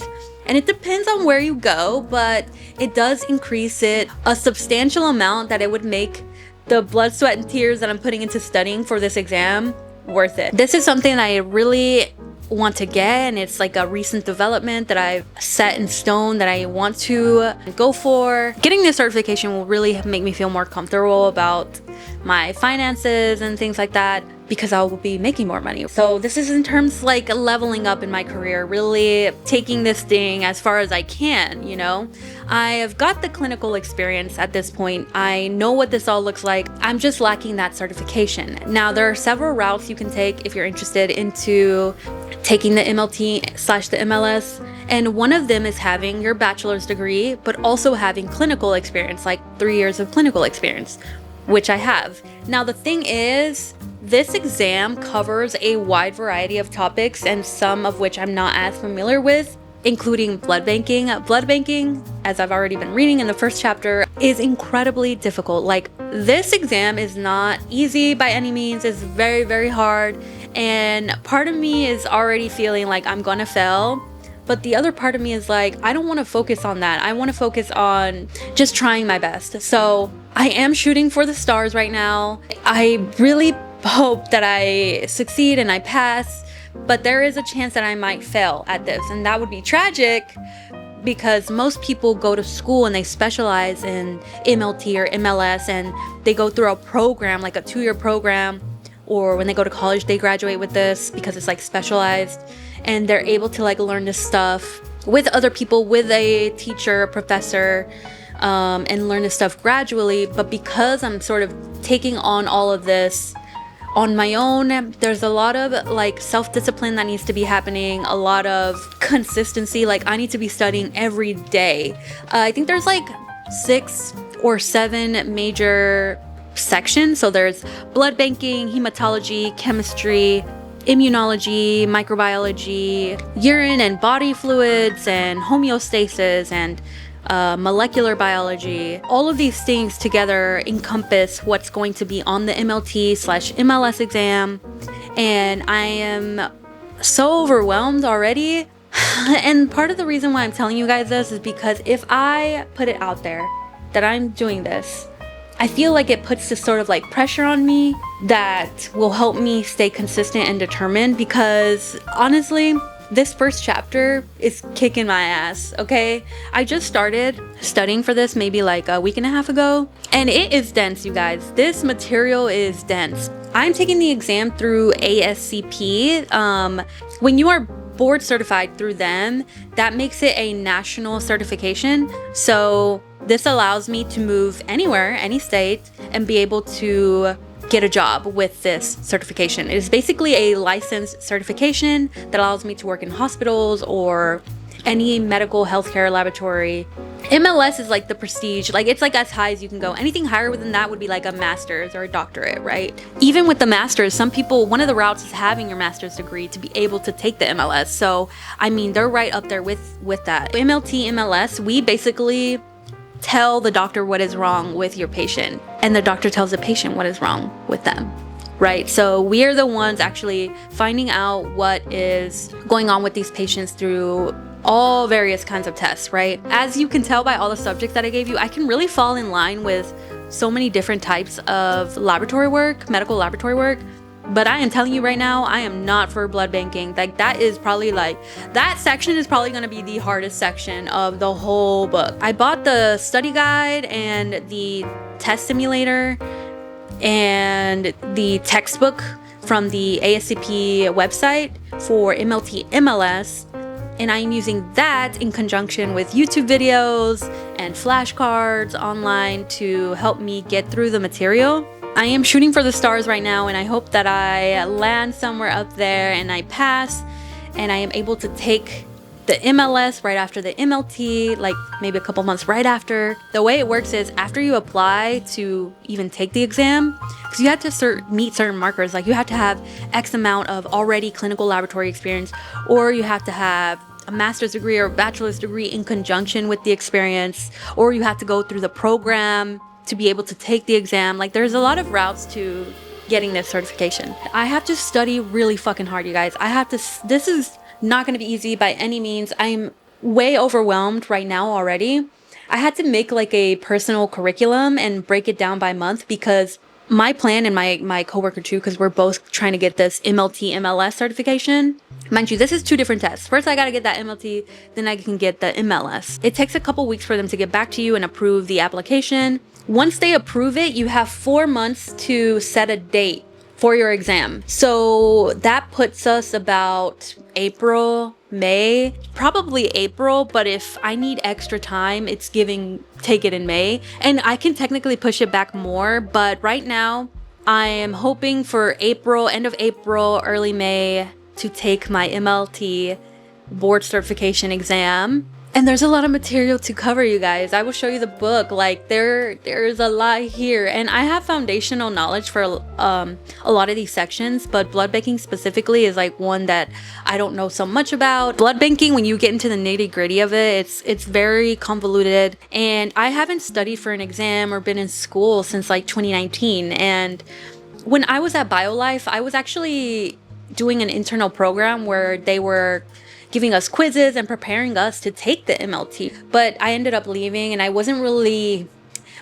Speaker 1: And it depends on where you go, but it does increase it a substantial amount that it would make the blood, sweat, and tears that I'm putting into studying for this exam worth it. This is something that I really want to get, and it's like a recent development that I've set in stone that I want to go for. Getting this certification will really make me feel more comfortable about my finances and things like that, because I will be making more money. So this is in terms like leveling up in my career, really taking this thing as far as I can, you know. I have got the clinical experience at this point. I know what this all looks like. I'm just lacking that certification. Now, there are several routes you can take if you're interested into taking the MLT/the MLS. And one of them is having your bachelor's degree, but also having clinical experience, like 3 years of clinical experience, which I have. Now, the thing is, this exam covers a wide variety of topics, and some of which I'm not as familiar with, including blood banking. Blood banking, as I've already been reading in the first chapter, is incredibly difficult. Like, this exam is not easy by any means. It's very, very hard. And part of me is already feeling like I'm gonna fail. But the other part of me is like, I don't want to focus on that. I want to focus on just trying my best. So I am shooting for the stars right now. I really hope that I succeed and I pass, but there is a chance that I might fail at this, and that would be tragic, because most people go to school and they specialize in MLT or MLS, and they go through a program, like a 2-year program, or when they go to college they graduate with this because it's like specialized, and they're able to like learn this stuff with other people, with a teacher, a professor, and learn this stuff gradually. But because I'm sort of taking on all of this on my own, there's a lot of like self-discipline that needs to be happening, a lot of consistency. Like, I need to be studying every day. I think there's like 6 or 7 major sections. So there's blood banking, hematology, chemistry, immunology, microbiology, urine and body fluids, and homeostasis, and molecular biology. All of these things together encompass what's going to be on the MLT/MLS exam, and I am so overwhelmed already. And part of the reason why I'm telling you guys this is because if I put it out there that I'm doing this, I feel like it puts this sort of like pressure on me that will help me stay consistent and determined, because honestly, this first chapter is kicking my ass, okay? I just started studying for this maybe like a week and a half ago, and it is dense, you guys. This material is dense. I'm taking the exam through ASCP. When you are board certified through them, that makes it a national certification. So this allows me to move anywhere, any state, and be able to get a job with this certification. It is basically a licensed certification that allows me to work in hospitals or any medical healthcare laboratory. MLS is like the prestige, like it's like as high as you can go. Anything higher than that would be like a master's or a doctorate, right? Even with the master's, some people, one of the routes is having your master's degree to be able to take the MLS. So I mean, they're right up there with that. MLT, MLS, we basically tell the doctor what is wrong with your patient, and the doctor tells the patient what is wrong with them, right? So we are the ones actually finding out what is going on with these patients through all various kinds of tests, right? As you can tell by all the subjects that I gave you, I can really fall in line with so many different types of laboratory work, medical laboratory work. But I am telling you right now, I am not for blood banking. Like that is probably like, that section is probably gonna be the hardest section of the whole book. I bought the study guide and the test simulator and the textbook from the ASCP website for MLT MLS. And I'm using that in conjunction with YouTube videos and flashcards online to help me get through the material. I am shooting for the stars right now, and I hope that I land somewhere up there and I pass and I am able to take the MLS right after the MLT, like maybe a couple months right after. The way it works is after you apply to even take the exam, because you have to meet certain markers, like you have to have X amount of already clinical laboratory experience, or you have to have a master's degree or a bachelor's degree in conjunction with the experience, or you have to go through the program to be able to take the exam. Like there's a lot of routes to getting this certification. I have to study really fucking hard, you guys. This is not going to be easy by any means. I'm way overwhelmed right now already. I had to make like a personal curriculum and break it down by month, because my plan, and my coworker too, because we're both trying to get this MLT MLS certification. Mind you, this is two different tests. First, I got to get that MLT, then I can get the MLS. It takes a couple weeks for them to get back to you and approve the application. Once they approve it, you have 4 months to set a date for your exam. So that puts us about April, May, probably April, but if I need extra time, it's take it in May. And I can technically push it back more, but right now I am hoping for April, end of April, early May to take my MLT board certification exam. And there's a lot of material to cover, you guys. I will show you the book. Like there's a lot here, and I have foundational knowledge for a lot of these sections, but blood banking specifically is like one that I don't know so much about. Blood banking, when you get into the nitty-gritty of it, it's very convoluted, and I haven't studied for an exam or been in school since like 2019. And when I was at BioLife, I was actually doing an internal program where they were giving us quizzes and preparing us to take the MLT. But I ended up leaving, and I wasn't really,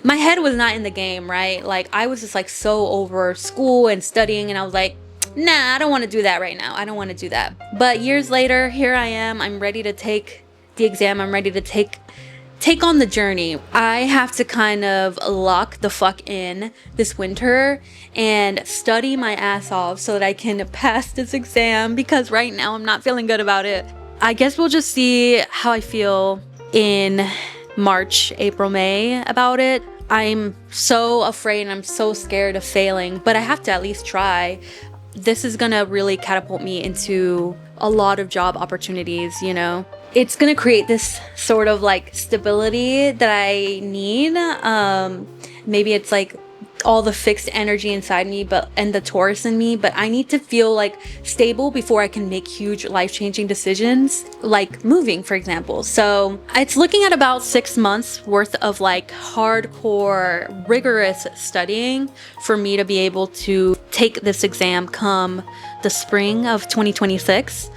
Speaker 1: my head was not in the game, right? Like I was just like so over school and studying, and I was like, nah, I don't want to do that right now. I don't want to do that. But years later, here I am. I'm ready to take the exam. I'm ready to take on the journey. I have to kind of lock the fuck in this winter and study my ass off so that I can pass this exam, because right now I'm not feeling good about it. I guess we'll just see how I feel in March, April, May about it. I'm so afraid and I'm so scared of failing, but I have to at least try. This is gonna really catapult me into a lot of job opportunities, you know? It's gonna create this sort of like stability that I need. Maybe it's like all the fixed energy inside me and the Taurus in me, but I need to feel like stable before I can make huge life-changing decisions, like moving, for example. So it's looking at about 6 months worth of like hardcore, rigorous studying for me to be able to take this exam come the spring of 2026.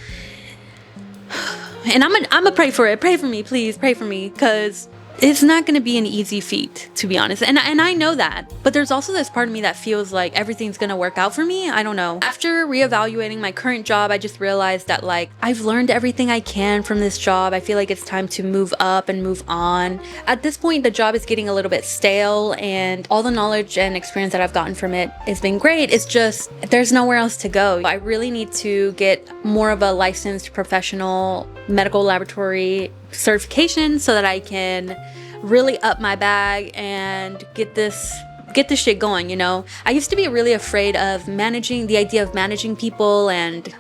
Speaker 1: And I'm gonna pray for it. Pray for me, please. Pray for me, because it's not going to be an easy feat, to be honest. And I know that. But there's also this part of me that feels like everything's going to work out for me. I don't know. After reevaluating my current job, I just realized that like I've learned everything I can from this job. I feel like it's time to move up and move on. At this point, the job is getting a little bit stale, and all the knowledge and experience that I've gotten from it has been great. It's just there's nowhere else to go. I really need to get more of a licensed professional medical laboratory certification so that I can really up my bag and get this shit going, you know? I used to be really afraid of the idea of managing people and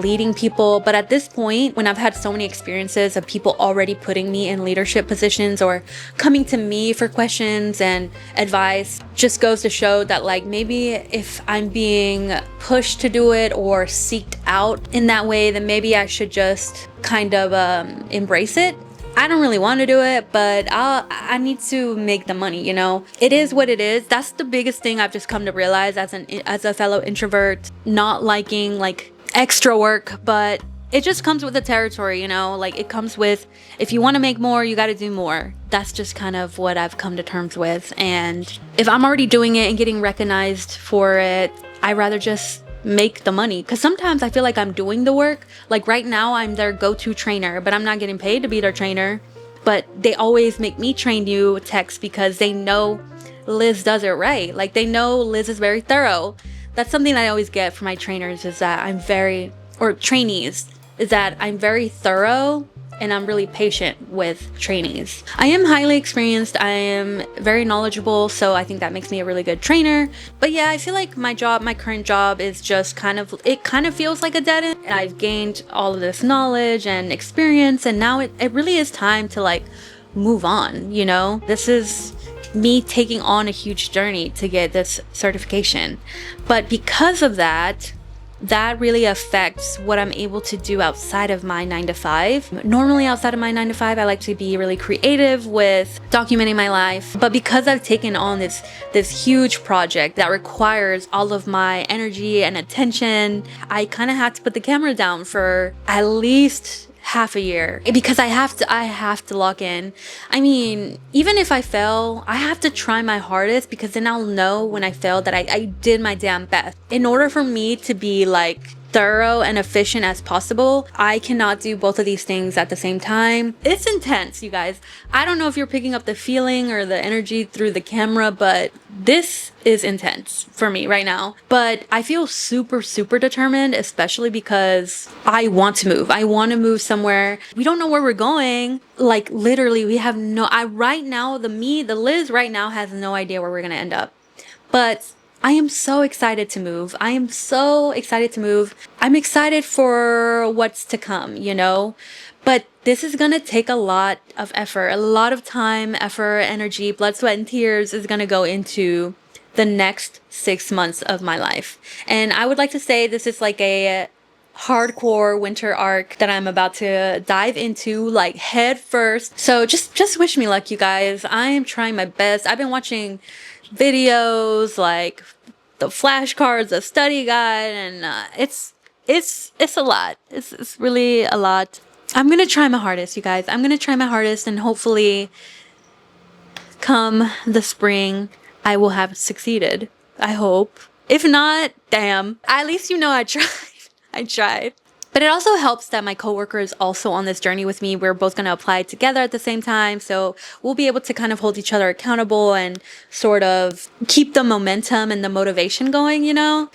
Speaker 1: leading people, but at this point, when I've had so many experiences of people already putting me in leadership positions or coming to me for questions and advice, just goes to show that like maybe if I'm being pushed to do it or seeked out in that way, then maybe I should just kind of embrace it. I don't really want to do it, but I need to make the money, you know? It is what it is. That's the biggest thing I've just come to realize as a fellow introvert, not liking like extra work, but it just comes with the territory, you know? Like it comes with, if you want to make more, you got to do more. That's just kind of what I've come to terms with. And if I'm already doing it and getting recognized for it, I'd rather just make the money, because sometimes I feel like I'm doing the work. Like right now I'm their go-to trainer, but I'm not getting paid to be their trainer. But they always make me train new techs because they know Liz does it right. Like they know Liz is very thorough. That's something I always get from my trainers, is that trainees, is that I'm very thorough and I'm really patient with trainees. I am highly experienced, I am very knowledgeable, so I think that makes me a really good trainer. But yeah, I feel like my current job is just it kind of feels like a dead end. I've gained all of this knowledge and experience, and now it really is time to like move on, you know? This is me taking on a huge journey to get this certification. But because of that really affects what I'm able to do outside of my 9-to-5. Normally outside of my 9-to-5, I like to be really creative with documenting my life. But because I've taken on this huge project that requires all of my energy and attention, I kind of have to put the camera down for at least half a year, because I have to lock in. I mean, even if I fail, I have to try my hardest, because then I'll know when I fail that I did my damn best. In order for me to be like thorough and efficient as possible, I cannot do both of these things at the same time. It's intense, you guys. I don't know if you're picking up the feeling or the energy through the camera, but this is intense for me right now. But I feel super, super determined, especially because I want to move. I want to move somewhere. We don't know where we're going. Like literally, we have right now, the Liz right now has no idea where we're going to end up. But I am so excited to move. I'm excited for what's to come, you know? But this is gonna take a lot of effort, a lot of time, effort, energy, blood, sweat, and tears is gonna go into the next 6 months of my life. And I would like to say this is like a hardcore winter arc that I'm about to dive into like head first. So just wish me luck, you guys. I am trying my best. I've been watching videos like the flashcards, the study guide, and it's a lot. It's really a lot. I'm gonna try my hardest, you guys. I'm gonna try my hardest, and hopefully come the spring I will have succeeded. I hope. If not, damn, at least you know I tried. I tried. But it also helps that my coworker is also on this journey with me. We're both going to apply together at the same time. So we'll be able to kind of hold each other accountable and sort of keep the momentum and the motivation going, you know?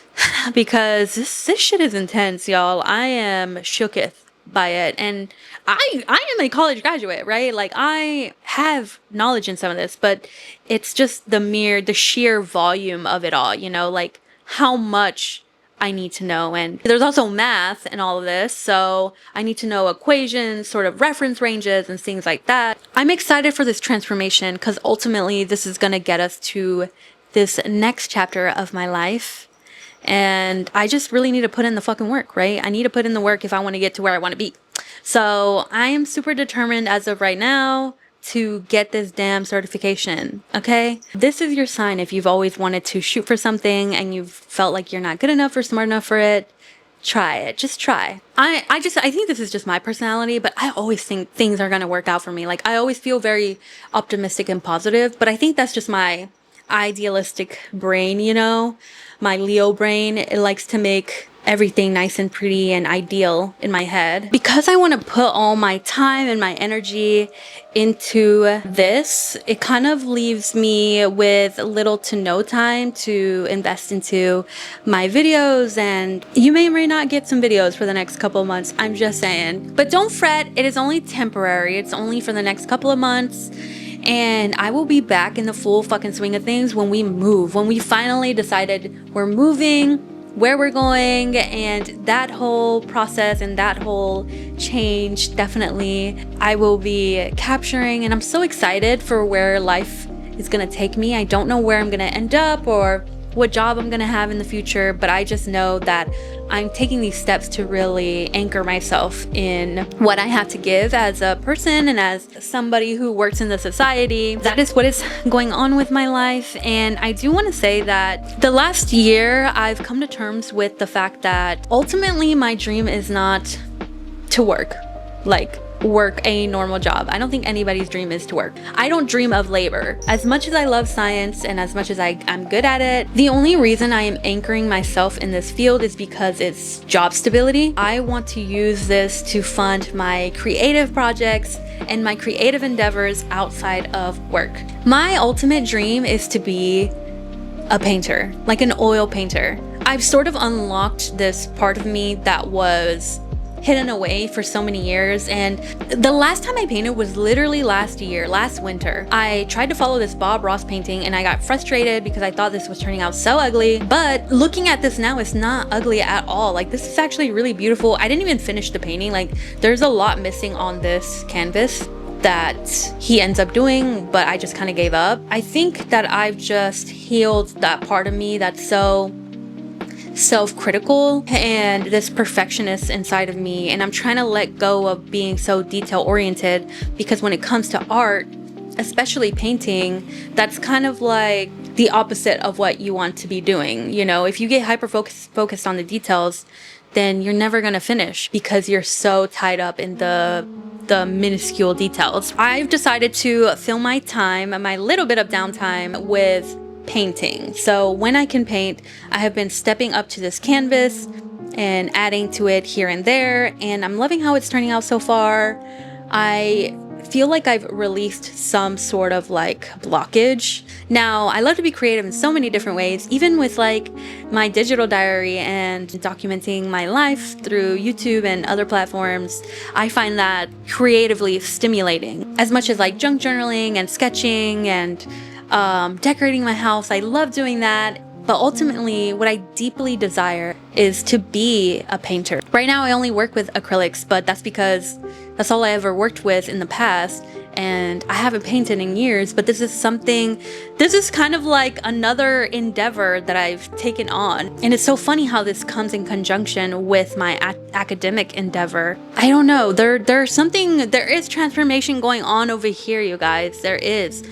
Speaker 1: Because this shit is intense, y'all. I am shooketh by it. And I am a college graduate, right? Like I have knowledge in some of this, but it's just the sheer volume of it all, you know, like how much I need to know. And there's also math and all of this, so I need to know equations, sort of reference ranges and things like that. I'm excited for this transformation because ultimately this is going to get us to this next chapter of my life. And I just really need to put in the fucking work, right? I need to put in the work if I want to get to where I want to be. So I am super determined as of right now to get this damn certification, okay? This is your sign if you've always wanted to shoot for something and you've felt like you're not good enough or smart enough for it. try it. Just try. I think this is just my personality, but I always think things are gonna work out for me. Like, I always feel very optimistic and positive, but I think that's just my idealistic brain, you know? My Leo brain, it likes to make everything nice and pretty and ideal in my head. Because I want to put all my time and my energy into this, it kind of leaves me with little to no time to invest into my videos, and you may or may not get some videos for the next couple of months. I'm just saying. But don't fret, it is only temporary. It's only for the next couple of months. And I will be back in the full fucking swing of things when we move. When we finally decided we're moving, where we're going, and that whole process and that whole change, definitely I will be capturing. And I'm so excited for where life is gonna take me. I don't know where I'm gonna end up or what job I'm gonna have in the future, but I just know that I'm taking these steps to really anchor myself in what I have to give as a person and as somebody who works in the society. That is what is going on with my life. And I do want to say that the last year I've come to terms with the fact that ultimately my dream is not to work a normal job. I don't think anybody's dream is to work. I don't dream of labor. As much as I love science and as much as I'm good at it, the only reason I am anchoring myself in this field is because it's job stability. I want to use this to fund my creative projects and my creative endeavors outside of work. My ultimate dream is to be a painter, like an oil painter. I've sort of unlocked this part of me that was hidden away for so many years, and the last time I painted was literally last winter. I tried to follow this Bob Ross painting and I got frustrated because I thought this was turning out so ugly, but looking at this now, it's not ugly at all. Like, this is actually really beautiful. I didn't even finish the painting. Like, there's a lot missing on this canvas that he ends up doing, but I just kind of gave up. I think that I've just healed that part of me that's so self-critical and this perfectionist inside of me, and I'm trying to let go of being so detail-oriented, because when it comes to art, especially painting, that's kind of like the opposite of what you want to be doing. You know, if you get hyper focused on the details, then you're never gonna finish because you're so tied up in the minuscule details. I've decided to fill my time, my little bit of downtime, with painting. So when I can paint, I have been stepping up to this canvas and adding to it here and there, and I'm loving how it's turning out so far. I feel like I've released some sort of like blockage. Now, I love to be creative in so many different ways, even with like my digital diary and documenting my life through YouTube and other platforms. I find that creatively stimulating, as much as like junk journaling and sketching and decorating my house. I love doing that. But ultimately, what I deeply desire is to be a painter. Right now, I only work with acrylics, but that's because that's all I ever worked with in the past, and I haven't painted in years. But this is kind of like another endeavor that I've taken on. And it's so funny how this comes in conjunction with my academic endeavor. I don't know, there is transformation going on over here, you guys. There is.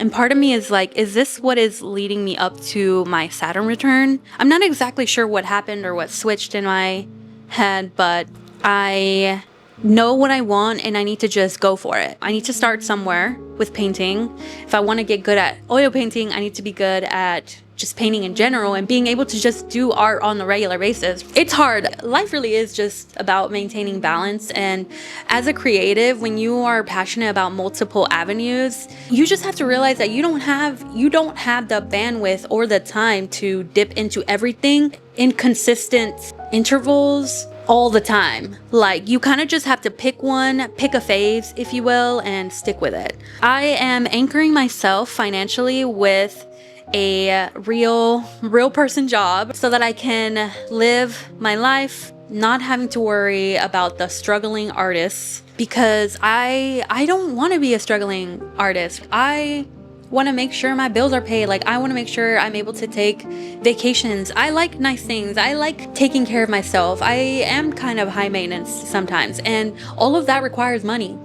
Speaker 1: And part of me is like, is this what is leading me up to my Saturn return? I'm not exactly sure what happened or what switched in my head, but I know what I want and I need to just go for it. I need to start somewhere with painting. If I want to get good at oil painting, I need to be good at just painting in general and being able to just do art on a regular basis. It's hard. Life really is just about maintaining balance. And as a creative, when you are passionate about multiple avenues, you just have to realize that you don't have the bandwidth or the time to dip into everything in consistent intervals all the time. Like, you kind of just have to pick a phase, if you will, and stick with it. I am anchoring myself financially with a real person job so that I can live my life not having to worry about the struggling artists, because I don't want to be a struggling artist. I want to make sure my bills are paid. Like, I want to make sure I'm able to take vacations. I like nice things. I like taking care of myself. I am kind of high maintenance sometimes, and all of that requires money.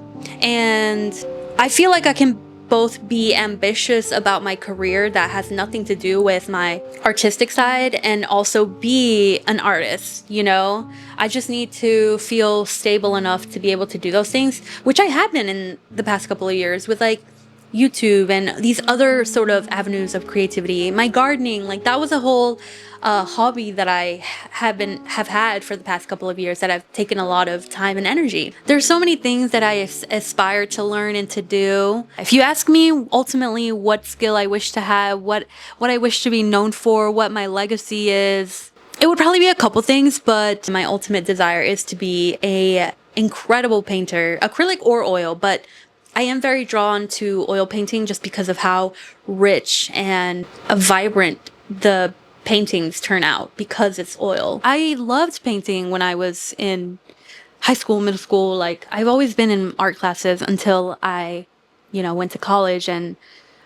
Speaker 1: And I feel like I can both be ambitious about my career that has nothing to do with my artistic side and also be an artist, you know? I just need to feel stable enough to be able to do those things, which I have been in the past couple of years with like YouTube and these other sort of avenues of creativity. My gardening, like that was a whole hobby that I have had for the past couple of years that I've taken a lot of time and energy. There's so many things that I aspire to learn and to do. If you ask me ultimately what skill I wish to have, what I wish to be known for, what my legacy is, it would probably be a couple things, but my ultimate desire is to be a incredible painter, acrylic or oil, but I am very drawn to oil painting just because of how rich and vibrant the paintings turn out because it's oil. I loved painting when I was in high school, middle school. Like I've always been in art classes until I, went to college and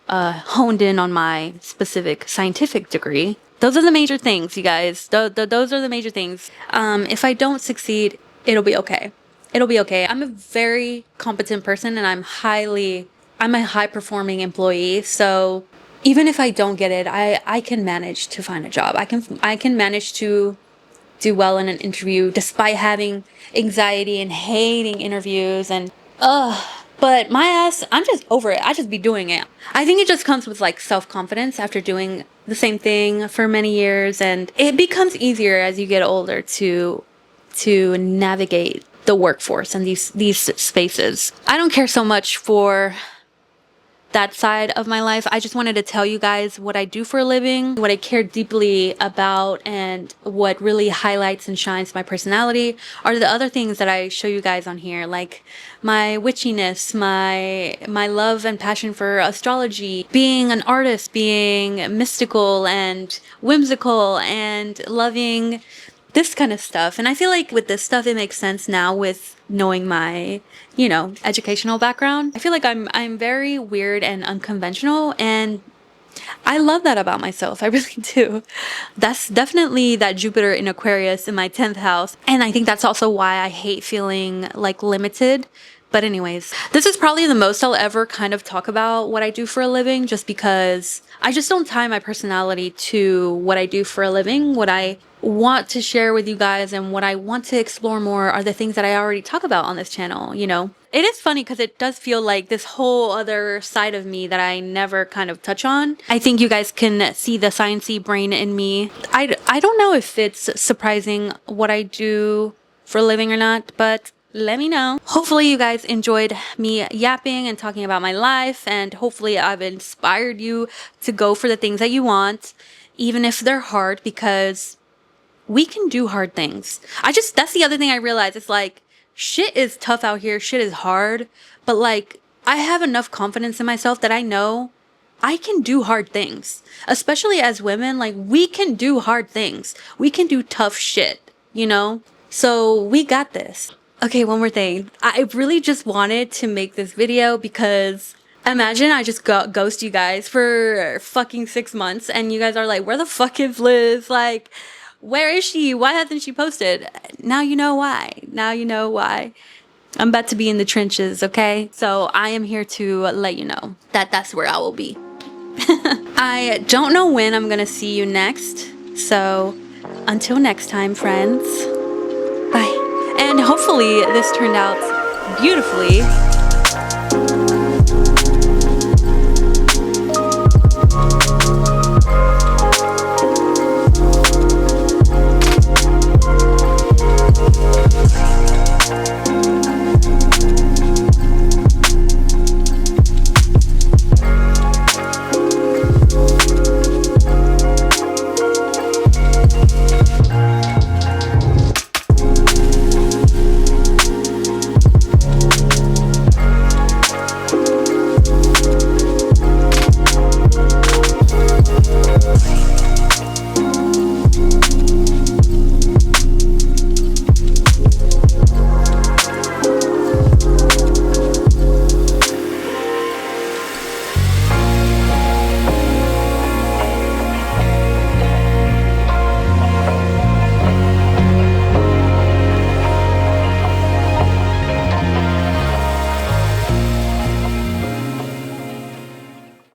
Speaker 1: honed in on my specific scientific degree. Those are the major things, you guys. Those are the major things. If I don't succeed, it'll be okay. It'll be okay. I'm a very competent person and I'm a high performing employee. So even if I don't get it, I can manage to find a job. I can manage to do well in an interview despite having anxiety and hating interviews and but my ass, I'm just over it. I just be doing it. I think it just comes with like self-confidence after doing the same thing for many years, and it becomes easier as you get older to navigate the workforce and these spaces. I don't care so much for that side of my life. I just wanted to tell you guys what I do for a living, what I care deeply about, and what really highlights and shines my personality are the other things that I show you guys on here, like my witchiness, my love and passion for astrology, being an artist, being mystical and whimsical and loving this kind of stuff. And I feel like with this stuff, it makes sense now with knowing my, educational background. I feel like I'm very weird and unconventional, and I love that about myself. I really do. That's definitely that Jupiter in Aquarius in my 10th house. And I think that's also why I hate feeling like limited. But anyways, this is probably the most I'll ever kind of talk about what I do for a living, just because I just don't tie my personality to what I do for a living. What I want to share with you guys and what I want to explore more are the things that I already talk about on this channel, It is funny because it does feel like this whole other side of me that I never kind of touch on. I think you guys can see the sciencey brain in me. I don't know if it's surprising what I do for a living or not, but let me know. Hopefully you guys enjoyed me yapping and talking about my life, and hopefully I've inspired you to go for the things that you want, even if they're hard, because we can do hard things. That's the other thing I realized. It's like, shit is tough out here. Shit is hard. But like, I have enough confidence in myself that I know I can do hard things. Especially as women, like we can do hard things. We can do tough shit, So we got this. Okay, one more thing. I really just wanted to make this video because imagine I just ghost you guys for fucking 6 months and you guys are like, where the fuck is Liz? Like, where is she? Why hasn't she posted? Now you know why. Now you know why. I'm about to be in the trenches, okay? So I am here to let you know that that's where I will be. I don't know when I'm gonna see you next. So until next time, friends. Bye. And hopefully this turned out beautifully.